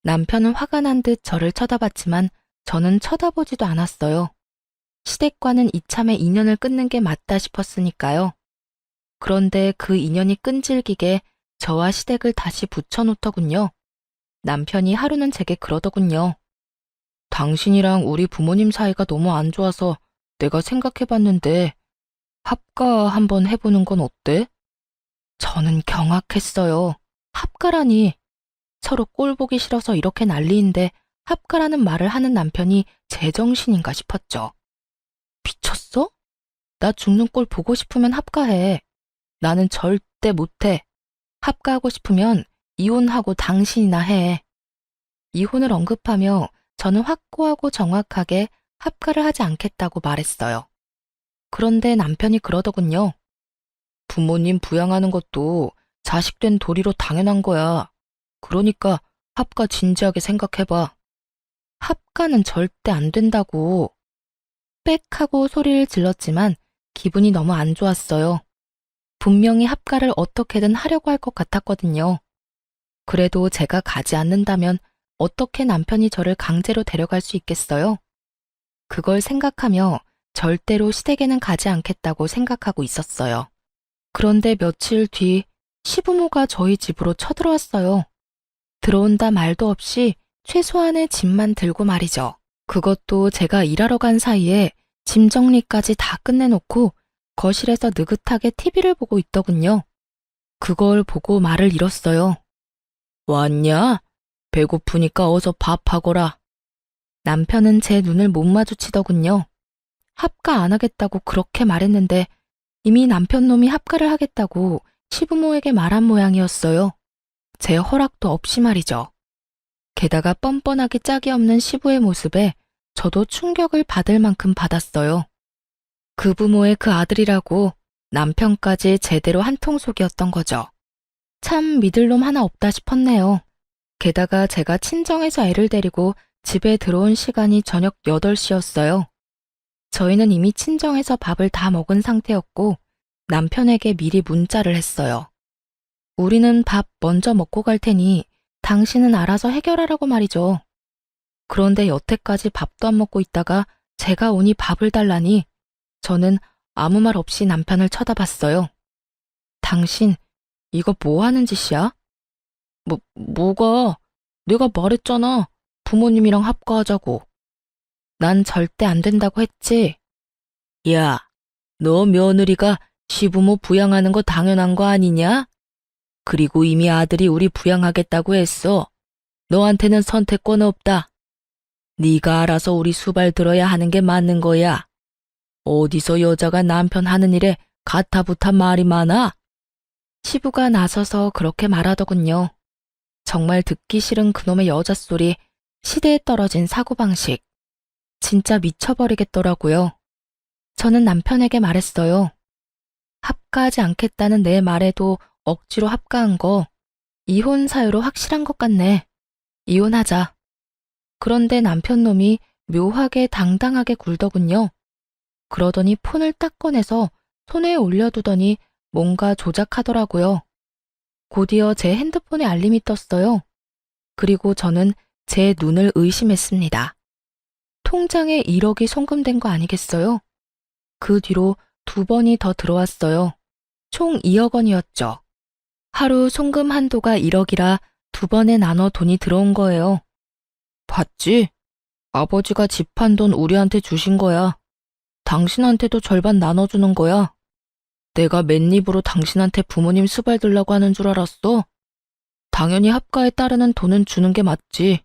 남편은 화가 난 듯 저를 쳐다봤지만 저는 쳐다보지도 않았어요. 시댁과는 이참에 인연을 끊는 게 맞다 싶었으니까요. 그런데 그 인연이 끈질기게 저와 시댁을 다시 붙여놓더군요. 남편이 하루는 제게 그러더군요. 당신이랑 우리 부모님 사이가 너무 안 좋아서 내가 생각해봤는데 합가 한번 해보는 건 어때? 저는 경악했어요. 합가라니. 서로 꼴 보기 싫어서 이렇게 난리인데 합가라는 말을 하는 남편이 제정신인가 싶었죠. 미쳤어? 나 죽는 꼴 보고 싶으면 합가해. 나는 절대 못해. 합가하고 싶으면 이혼하고 당신이나 해. 이혼을 언급하며 저는 확고하고 정확하게 합가를 하지 않겠다고 말했어요. 그런데 남편이 그러더군요. 부모님 부양하는 것도 자식된 도리로 당연한 거야. 그러니까 합가 진지하게 생각해봐. 합가는 절대 안 된다고. 빽 하고 소리를 질렀지만 기분이 너무 안 좋았어요. 분명히 합가를 어떻게든 하려고 할 것 같았거든요. 그래도 제가 가지 않는다면 어떻게 남편이 저를 강제로 데려갈 수 있겠어요? 그걸 생각하며 절대로 시댁에는 가지 않겠다고 생각하고 있었어요. 그런데 며칠 뒤 시부모가 저희 집으로 쳐들어왔어요. 들어온다 말도 없이 최소한의 짐만 들고 말이죠. 그것도 제가 일하러 간 사이에 짐 정리까지 다 끝내놓고 거실에서 느긋하게 TV를 보고 있더군요. 그걸 보고 말을 잃었어요. 왔냐? 배고프니까 어서 밥하거라. 남편은 제 눈을 못 마주치더군요. 합가 안 하겠다고 그렇게 말했는데 이미 남편 놈이 합가를 하겠다고 시부모에게 말한 모양이었어요. 제 허락도 없이 말이죠. 게다가 뻔뻔하게 짝이 없는 시부의 모습에 저도 충격을 받을 만큼 받았어요. 그 부모의 그 아들이라고 남편까지 제대로 한통속이었던 거죠. 참 믿을 놈 하나 없다 싶었네요. 게다가 제가 친정에서 애를 데리고 집에 들어온 시간이 저녁 8시였어요. 저희는 이미 친정에서 밥을 다 먹은 상태였고 남편에게 미리 문자를 했어요. 우리는 밥 먼저 먹고 갈 테니 당신은 알아서 해결하라고 말이죠. 그런데 여태까지 밥도 안 먹고 있다가 제가 오니 밥을 달라니 저는 아무 말 없이 남편을 쳐다봤어요. 당신, 이거 뭐 하는 짓이야? 뭐가? 내가 말했잖아. 부모님이랑 합가하자고. 난 절대 안 된다고 했지. 야, 너 며느리가 시부모 부양하는 거 당연한 거 아니냐? 그리고 이미 아들이 우리 부양하겠다고 했어. 너한테는 선택권 없다. 네가 알아서 우리 수발 들어야 하는 게 맞는 거야. 어디서 여자가 남편 하는 일에 가타부타 말이 많아? 시부가 나서서 그렇게 말하더군요. 정말 듣기 싫은 그놈의 여자 소리, 시대에 떨어진 사고방식. 진짜 미쳐버리겠더라고요. 저는 남편에게 말했어요. 합가하지 않겠다는 내 말에도 억지로 합가한 거 이혼 사유로 확실한 것 같네. 이혼하자. 그런데 남편 놈이 묘하게 당당하게 굴더군요. 그러더니 폰을 딱 꺼내서 손에 올려두더니 뭔가 조작하더라고요. 곧이어 제 핸드폰에 알림이 떴어요. 그리고 저는 제 눈을 의심했습니다. 통장에 1억이 송금된 거 아니겠어요? 그 뒤로 2번이 더 들어왔어요. 총 2억 원이었죠. 하루 송금 한도가 1억이라 2번에 나눠 돈이 들어온 거예요. 봤지? 아버지가 집한 돈 우리한테 주신 거야. 당신한테도 절반 나눠주는 거야. 내가 맨입으로 당신한테 부모님 수발 들라고 하는 줄 알았어? 당연히 합가에 따르는 돈은 주는 게 맞지.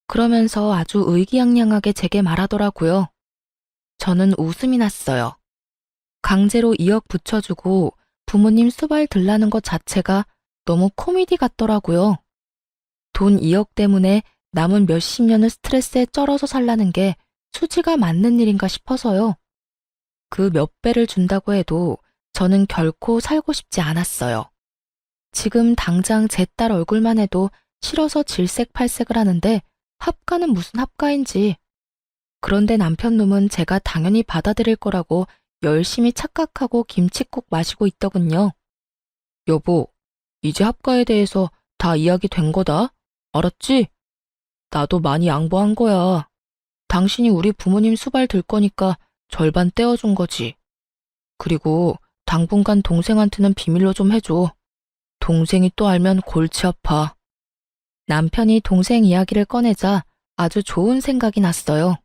그러면서 아주 의기양양하게 제게 말하더라고요. 저는 웃음이 났어요. 강제로 2억 붙여주고 부모님 수발 들라는 것 자체가 너무 코미디 같더라고요. 돈 2억 때문에 남은 몇십 년을 스트레스에 쩔어서 살라는 게 수지가 맞는 일인가 싶어서요. 그 몇 배를 준다고 해도 저는 결코 살고 싶지 않았어요. 지금 당장 제 딸 얼굴만 해도 싫어서 질색팔색을 하는데 합가는 무슨 합가인지. 그런데 남편 놈은 제가 당연히 받아들일 거라고 열심히 착각하고 김칫국 마시고 있더군요. 여보, 이제 합가에 대해서 다 이야기 된 거다. 알았지? 나도 많이 양보한 거야. 당신이 우리 부모님 수발 들 거니까 절반 떼어준 거지. 그리고 당분간 동생한테는 비밀로 좀 해줘. 동생이 또 알면 골치 아파. 남편이 동생 이야기를 꺼내자 아주 좋은 생각이 났어요.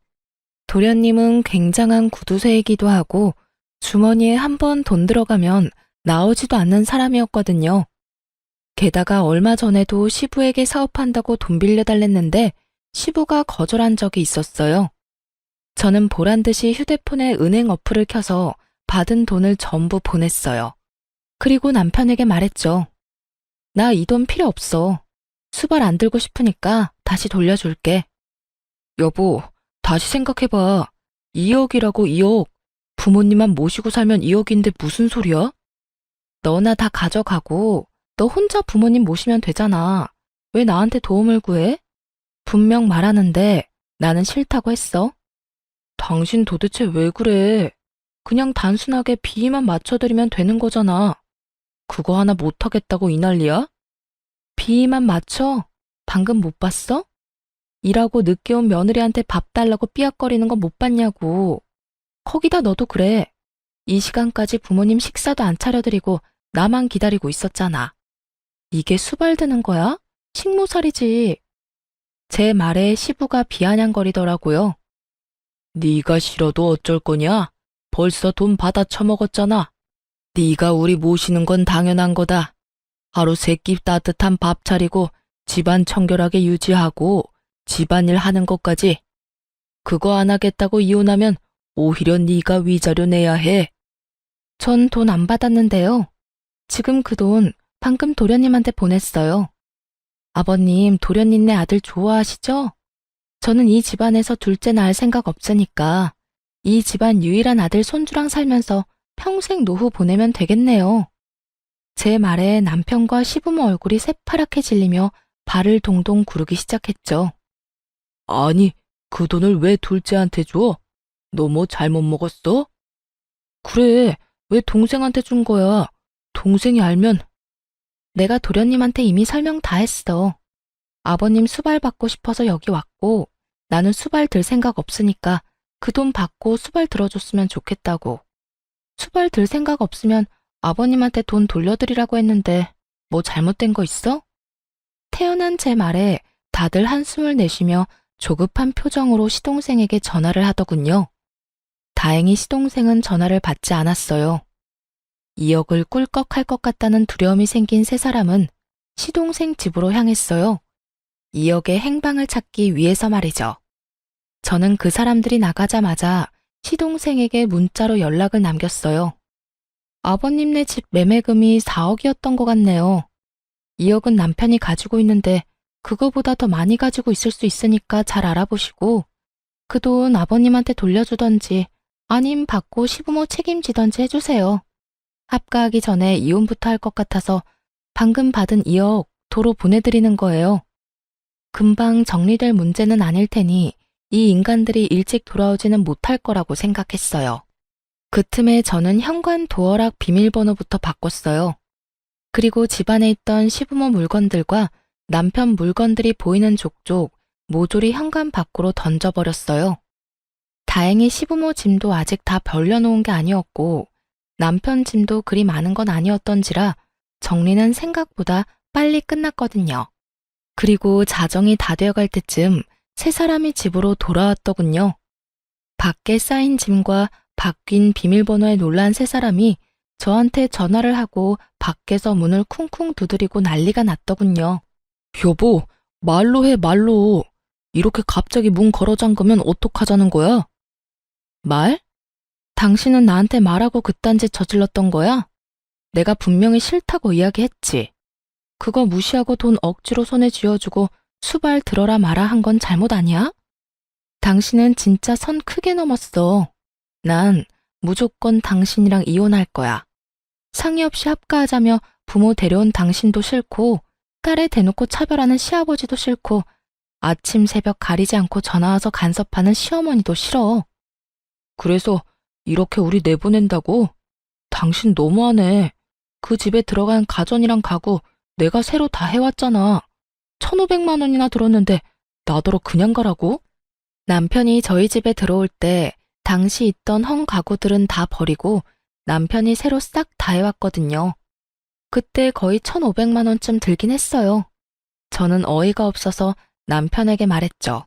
도련님은 굉장한 구두쇠이기도 하고 주머니에 한 번 돈 들어가면 나오지도 않는 사람이었거든요. 게다가 얼마 전에도 시부에게 사업한다고 돈 빌려달랬는데 시부가 거절한 적이 있었어요. 저는 보란듯이 휴대폰에 은행 어플을 켜서 받은 돈을 전부 보냈어요. 그리고 남편에게 말했죠. 나 이 돈 필요 없어. 수발 안 들고 싶으니까 다시 돌려줄게. 여보, 다시 생각해봐. 2억이라고 2억. 부모님만 모시고 살면 2억인데 무슨 소리야? 너나 다 가져가고 너 혼자 부모님 모시면 되잖아. 왜 나한테 도움을 구해? 분명 말하는데 나는 싫다고 했어. 당신 도대체 왜 그래? 그냥 단순하게 비위만 맞춰드리면 되는 거잖아. 그거 하나 못하겠다고 이 난리야? 비위만 맞춰? 방금 못 봤어? 일하고 늦게 온 며느리한테 밥 달라고 삐약거리는 거 못 봤냐고. 거기다 너도 그래. 이 시간까지 부모님 식사도 안 차려드리고 나만 기다리고 있었잖아. 이게 수발드는 거야? 식모살이지. 제 말에 시부가 비아냥거리더라고요. 네가 싫어도 어쩔 거냐? 벌써 돈 받아 처먹었잖아. 네가 우리 모시는 건 당연한 거다. 하루 세 끼 따뜻한 밥 차리고 집안 청결하게 유지하고 집안일 하는 것까지. 그거 안 하겠다고 이혼하면 오히려 네가 위자료 내야 해. 전 돈 안 받았는데요. 지금 그 돈 방금 도련님한테 보냈어요. 아버님, 도련님네 아들 좋아하시죠? 저는 이 집안에서 둘째 낳을 생각 없으니까 이 집안 유일한 아들 손주랑 살면서 평생 노후 보내면 되겠네요. 제 말에 남편과 시부모 얼굴이 새파랗게 질리며 발을 동동 구르기 시작했죠. 아니, 그 돈을 왜 둘째한테 줘? 너 뭐 잘못 먹었어? 그래, 왜 동생한테 준 거야? 동생이 알면. 내가 도련님한테 이미 설명 다 했어. 아버님 수발 받고 싶어서 여기 왔고 나는 수발 들 생각 없으니까 그 돈 받고 수발 들어줬으면 좋겠다고. 수발 들 생각 없으면 아버님한테 돈 돌려드리라고 했는데 뭐 잘못된 거 있어? 태어난 제 말에 다들 한숨을 내쉬며 조급한 표정으로 시동생에게 전화를 하더군요. 다행히 시동생은 전화를 받지 않았어요. 2억을 꿀꺽할 것 같다는 두려움이 생긴 세 사람은 시동생 집으로 향했어요. 2억의 행방을 찾기 위해서 말이죠. 저는 그 사람들이 나가자마자 시동생에게 문자로 연락을 남겼어요. 아버님네 집 매매금이 4억이었던 것 같네요. 2억은 남편이 가지고 있는데 그거보다 더 많이 가지고 있을 수 있으니까 잘 알아보시고 그 돈 아버님한테 돌려주던지 아님 받고 시부모 책임지던지 해주세요. 합가하기 전에 이혼부터 할 것 같아서 방금 받은 2억 도로 보내드리는 거예요. 금방 정리될 문제는 아닐 테니 이 인간들이 일찍 돌아오지는 못할 거라고 생각했어요. 그 틈에 저는 현관 도어락 비밀번호부터 바꿨어요. 그리고 집안에 있던 시부모 물건들과 남편 물건들이 보이는 족족 모조리 현관 밖으로 던져버렸어요. 다행히 시부모 짐도 아직 다 벌려놓은 게 아니었고 남편 짐도 그리 많은 건 아니었던지라 정리는 생각보다 빨리 끝났거든요. 그리고 자정이 다 되어갈 때쯤 세 사람이 집으로 돌아왔더군요. 밖에 쌓인 짐과 바뀐 비밀번호에 놀란 세 사람이 저한테 전화를 하고 밖에서 문을 쿵쿵 두드리고 난리가 났더군요. 여보, 말로 해, 말로. 이렇게 갑자기 문 걸어 잠그면 어떡하자는 거야? 말? 당신은 나한테 말하고 그딴 짓 저질렀던 거야? 내가 분명히 싫다고 이야기했지. 그거 무시하고 돈 억지로 손에 쥐어주고 수발 들어라 마라 한 건 잘못 아니야? 당신은 진짜 선 크게 넘었어. 난 무조건 당신이랑 이혼할 거야. 상의 없이 합가하자며 부모 데려온 당신도 싫고 딸에 대놓고 차별하는 시아버지도 싫고 아침 새벽 가리지 않고 전화와서 간섭하는 시어머니도 싫어. 그래서 이렇게 우리 내보낸다고? 당신 너무하네. 그 집에 들어간 가전이랑 가구 내가 새로 다 해왔잖아. 1,500만 원이나 들었는데 나더러 그냥 가라고? 남편이 저희 집에 들어올 때 당시 있던 헝 가구들은 다 버리고 남편이 새로 싹 다 해왔거든요. 그때 거의 1,500만 원쯤 들긴 했어요. 저는 어이가 없어서 남편에게 말했죠.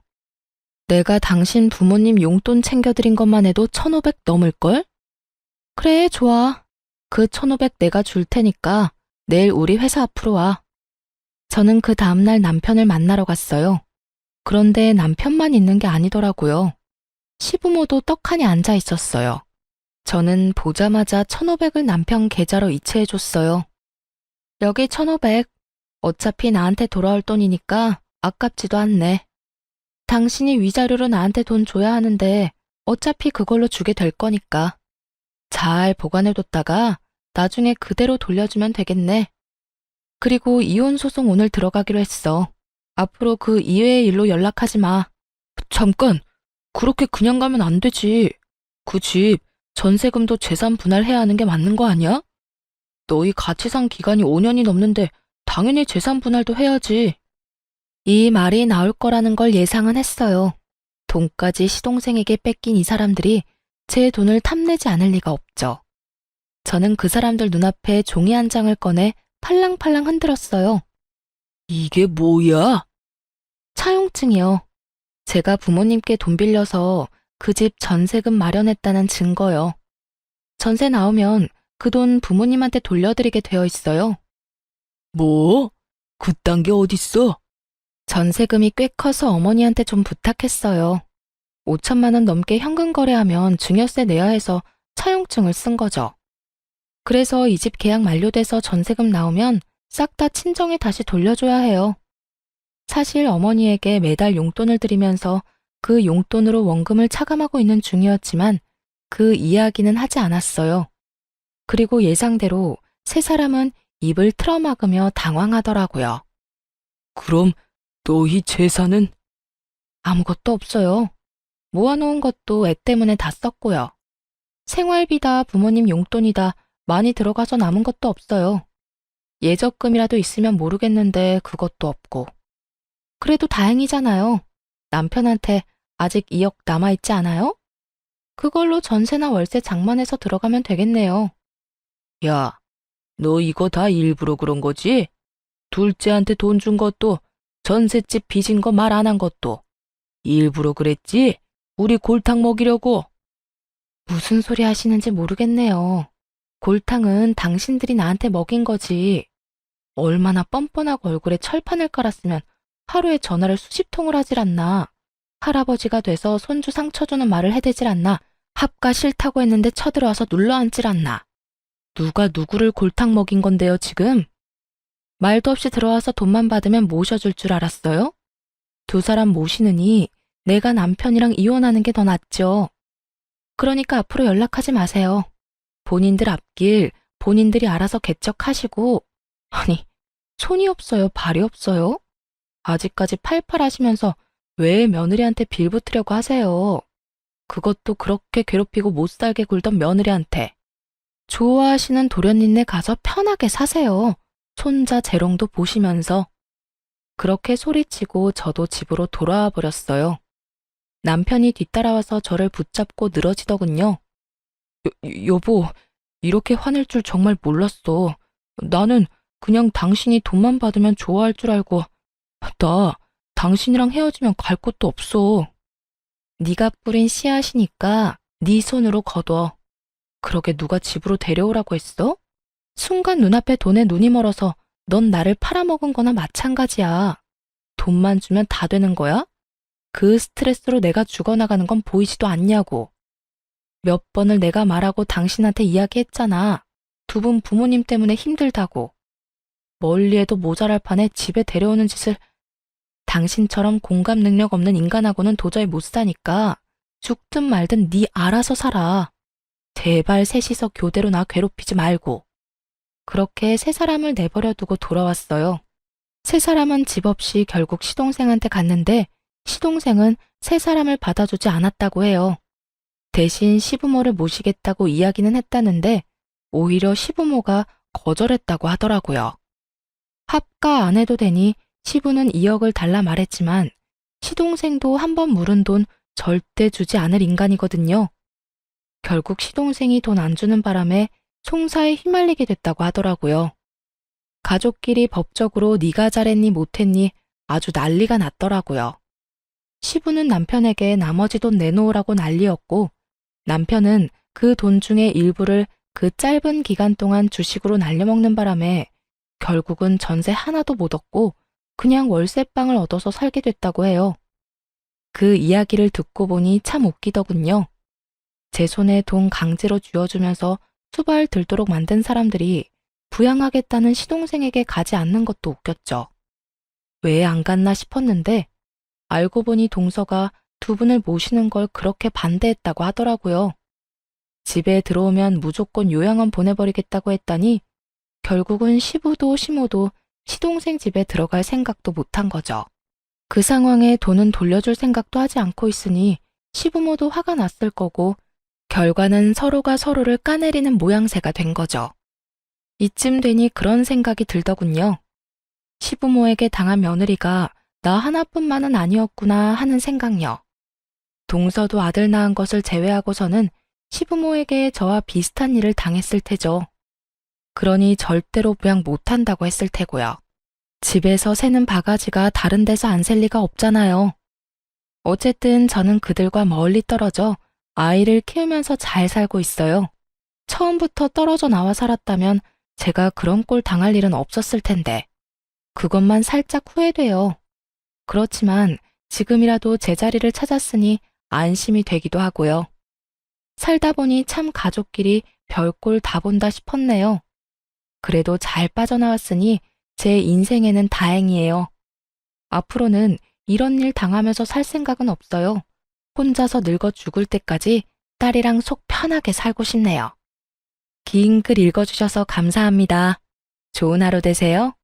내가 당신 부모님 용돈 챙겨드린 것만 해도 1,500 넘을걸? 그래, 좋아. 그 1,500 내가 줄 테니까 내일 우리 회사 앞으로 와. 저는 그 다음날 남편을 만나러 갔어요. 그런데 남편만 있는 게 아니더라고요. 시부모도 떡하니 앉아 있었어요. 저는 보자마자 1,500을 남편 계좌로 이체해줬어요. 여기 1,500. 어차피 나한테 돌아올 돈이니까 아깝지도 않네. 당신이 위자료로 나한테 돈 줘야 하는데 어차피 그걸로 주게 될 거니까. 잘 보관해뒀다가 나중에 그대로 돌려주면 되겠네. 그리고 이혼 소송 오늘 들어가기로 했어. 앞으로 그 이외의 일로 연락하지 마. 잠깐, 그렇게 그냥 가면 안 되지. 그 집 전세금도 재산 분할해야 하는 게 맞는 거 아니야? 너희 같이 산 기간이 5년이 넘는데 당연히 재산 분할도 해야지. 이 말이 나올 거라는 걸 예상은 했어요. 돈까지 시동생에게 뺏긴 이 사람들이 제 돈을 탐내지 않을 리가 없죠. 저는 그 사람들 눈앞에 종이 한 장을 꺼내 팔랑팔랑 흔들었어요. 이게 뭐야? 차용증이요. 제가 부모님께 돈 빌려서 그 집 전세금 마련했다는 증거요. 전세 나오면 그 돈 부모님한테 돌려드리게 되어 있어요. 뭐? 그딴 게 어딨어? 전세금이 꽤 커서 어머니한테 좀 부탁했어요. 5천만 원 넘게 현금 거래하면 증여세 내야 해서 차용증을 쓴 거죠. 그래서 이 집 계약 만료돼서 전세금 나오면 싹 다 친정에 다시 돌려줘야 해요. 사실 어머니에게 매달 용돈을 드리면서 그 용돈으로 원금을 차감하고 있는 중이었지만 그 이야기는 하지 않았어요. 그리고 예상대로 세 사람은 입을 틀어막으며 당황하더라고요. 그럼 너희 재산은? 아무것도 없어요. 모아놓은 것도 애 때문에 다 썼고요. 생활비다 부모님 용돈이다 많이 들어가서 남은 것도 없어요. 예적금이라도 있으면 모르겠는데 그것도 없고. 그래도 다행이잖아요. 남편한테 아직 2억 남아있지 않아요? 그걸로 전세나 월세 장만해서 들어가면 되겠네요. 야, 너 이거 다 일부러 그런 거지? 둘째한테 돈 준 것도, 전셋집 빚인 거 말 안 한 것도 일부러 그랬지? 우리 골탕 먹이려고. 무슨 소리 하시는지 모르겠네요. 골탕은 당신들이 나한테 먹인 거지. 얼마나 뻔뻔하고 얼굴에 철판을 깔았으면 하루에 전화를 수십 통을 하질 않나. 할아버지가 돼서 손주 상처 주는 말을 해대질 않나. 합가 싫다고 했는데 쳐들어와서 눌러앉질 않나. 누가 누구를 골탕 먹인 건데요, 지금? 말도 없이 들어와서 돈만 받으면 모셔줄 줄 알았어요? 두 사람 모시느니 내가 남편이랑 이혼하는 게 더 낫죠. 그러니까 앞으로 연락하지 마세요. 본인들 앞길 본인들이 알아서 개척하시고. 아니, 손이 없어요, 발이 없어요? 아직까지 팔팔하시면서 왜 며느리한테 빌붙으려고 하세요? 그것도 그렇게 괴롭히고 못살게 굴던 며느리한테. 좋아하시는 도련님네 가서 편하게 사세요. 손자 재롱도 보시면서. 그렇게 소리치고 저도 집으로 돌아와 버렸어요. 남편이 뒤따라와서 저를 붙잡고 늘어지더군요. 여보, 이렇게 화낼 줄 정말 몰랐어. 나는 그냥 당신이 돈만 받으면 좋아할 줄 알고. 나 당신이랑 헤어지면 갈 곳도 없어. 네가 뿌린 씨앗이니까 네 손으로 거둬. 그러게 누가 집으로 데려오라고 했어? 순간 눈앞에 돈에 눈이 멀어서 넌 나를 팔아먹은 거나 마찬가지야. 돈만 주면 다 되는 거야? 그 스트레스로 내가 죽어나가는 건 보이지도 않냐고. 몇 번을 내가 말하고 당신한테 이야기했잖아. 두 분 부모님 때문에 힘들다고. 멀리해도 모자랄 판에 집에 데려오는 짓을. 당신처럼 공감 능력 없는 인간하고는 도저히 못 사니까 죽든 말든 네 알아서 살아. 제발 셋이서 교대로 나 괴롭히지 말고. 그렇게 세 사람을 내버려 두고 돌아왔어요. 세 사람은 집 없이 결국 시동생한테 갔는데 시동생은 세 사람을 받아주지 않았다고 해요. 대신 시부모를 모시겠다고 이야기는 했다는데 오히려 시부모가 거절했다고 하더라고요. 합가 안 해도 되니 시부는 2억을 달라 말했지만 시동생도 한 번 물은 돈 절대 주지 않을 인간이거든요. 결국 시동생이 돈 안 주는 바람에 송사에 휘말리게 됐다고 하더라고요. 가족끼리 법적으로 네가 잘했니 못했니 아주 난리가 났더라고요. 시부는 남편에게 나머지 돈 내놓으라고 난리였고 남편은 그 돈 중에 일부를 그 짧은 기간 동안 주식으로 날려먹는 바람에 결국은 전세 하나도 못 얻고 그냥 월세방을 얻어서 살게 됐다고 해요. 그 이야기를 듣고 보니 참 웃기더군요. 제 손에 돈 강제로 쥐어주면서 수발 들도록 만든 사람들이 부양하겠다는 시동생에게 가지 않는 것도 웃겼죠. 왜 안 갔나 싶었는데 알고 보니 동서가 두 분을 모시는 걸 그렇게 반대했다고 하더라고요. 집에 들어오면 무조건 요양원 보내버리겠다고 했다니 결국은 시부도 시모도 시동생 집에 들어갈 생각도 못한 거죠. 그 상황에 돈은 돌려줄 생각도 하지 않고 있으니 시부모도 화가 났을 거고 결과는 서로가 서로를 까내리는 모양새가 된 거죠. 이쯤 되니 그런 생각이 들더군요. 시부모에게 당한 며느리가 나 하나뿐만은 아니었구나 하는 생각요. 동서도 아들 낳은 것을 제외하고서는 시부모에게 저와 비슷한 일을 당했을 테죠. 그러니 절대로 부양 못한다고 했을 테고요. 집에서 새는 바가지가 다른 데서 안 셀 리가 없잖아요. 어쨌든 저는 그들과 멀리 떨어져 아이를 키우면서 잘 살고 있어요. 처음부터 떨어져 나와 살았다면 제가 그런 꼴 당할 일은 없었을 텐데. 그것만 살짝 후회돼요. 그렇지만 지금이라도 제자리를 찾았으니 안심이 되기도 하고요. 살다 보니 참 가족끼리 별꼴 다 본다 싶었네요. 그래도 잘 빠져나왔으니 제 인생에는 다행이에요. 앞으로는 이런 일 당하면서 살 생각은 없어요. 혼자서 늙어 죽을 때까지 딸이랑 속 편하게 살고 싶네요. 긴 글 읽어주셔서 감사합니다. 좋은 하루 되세요.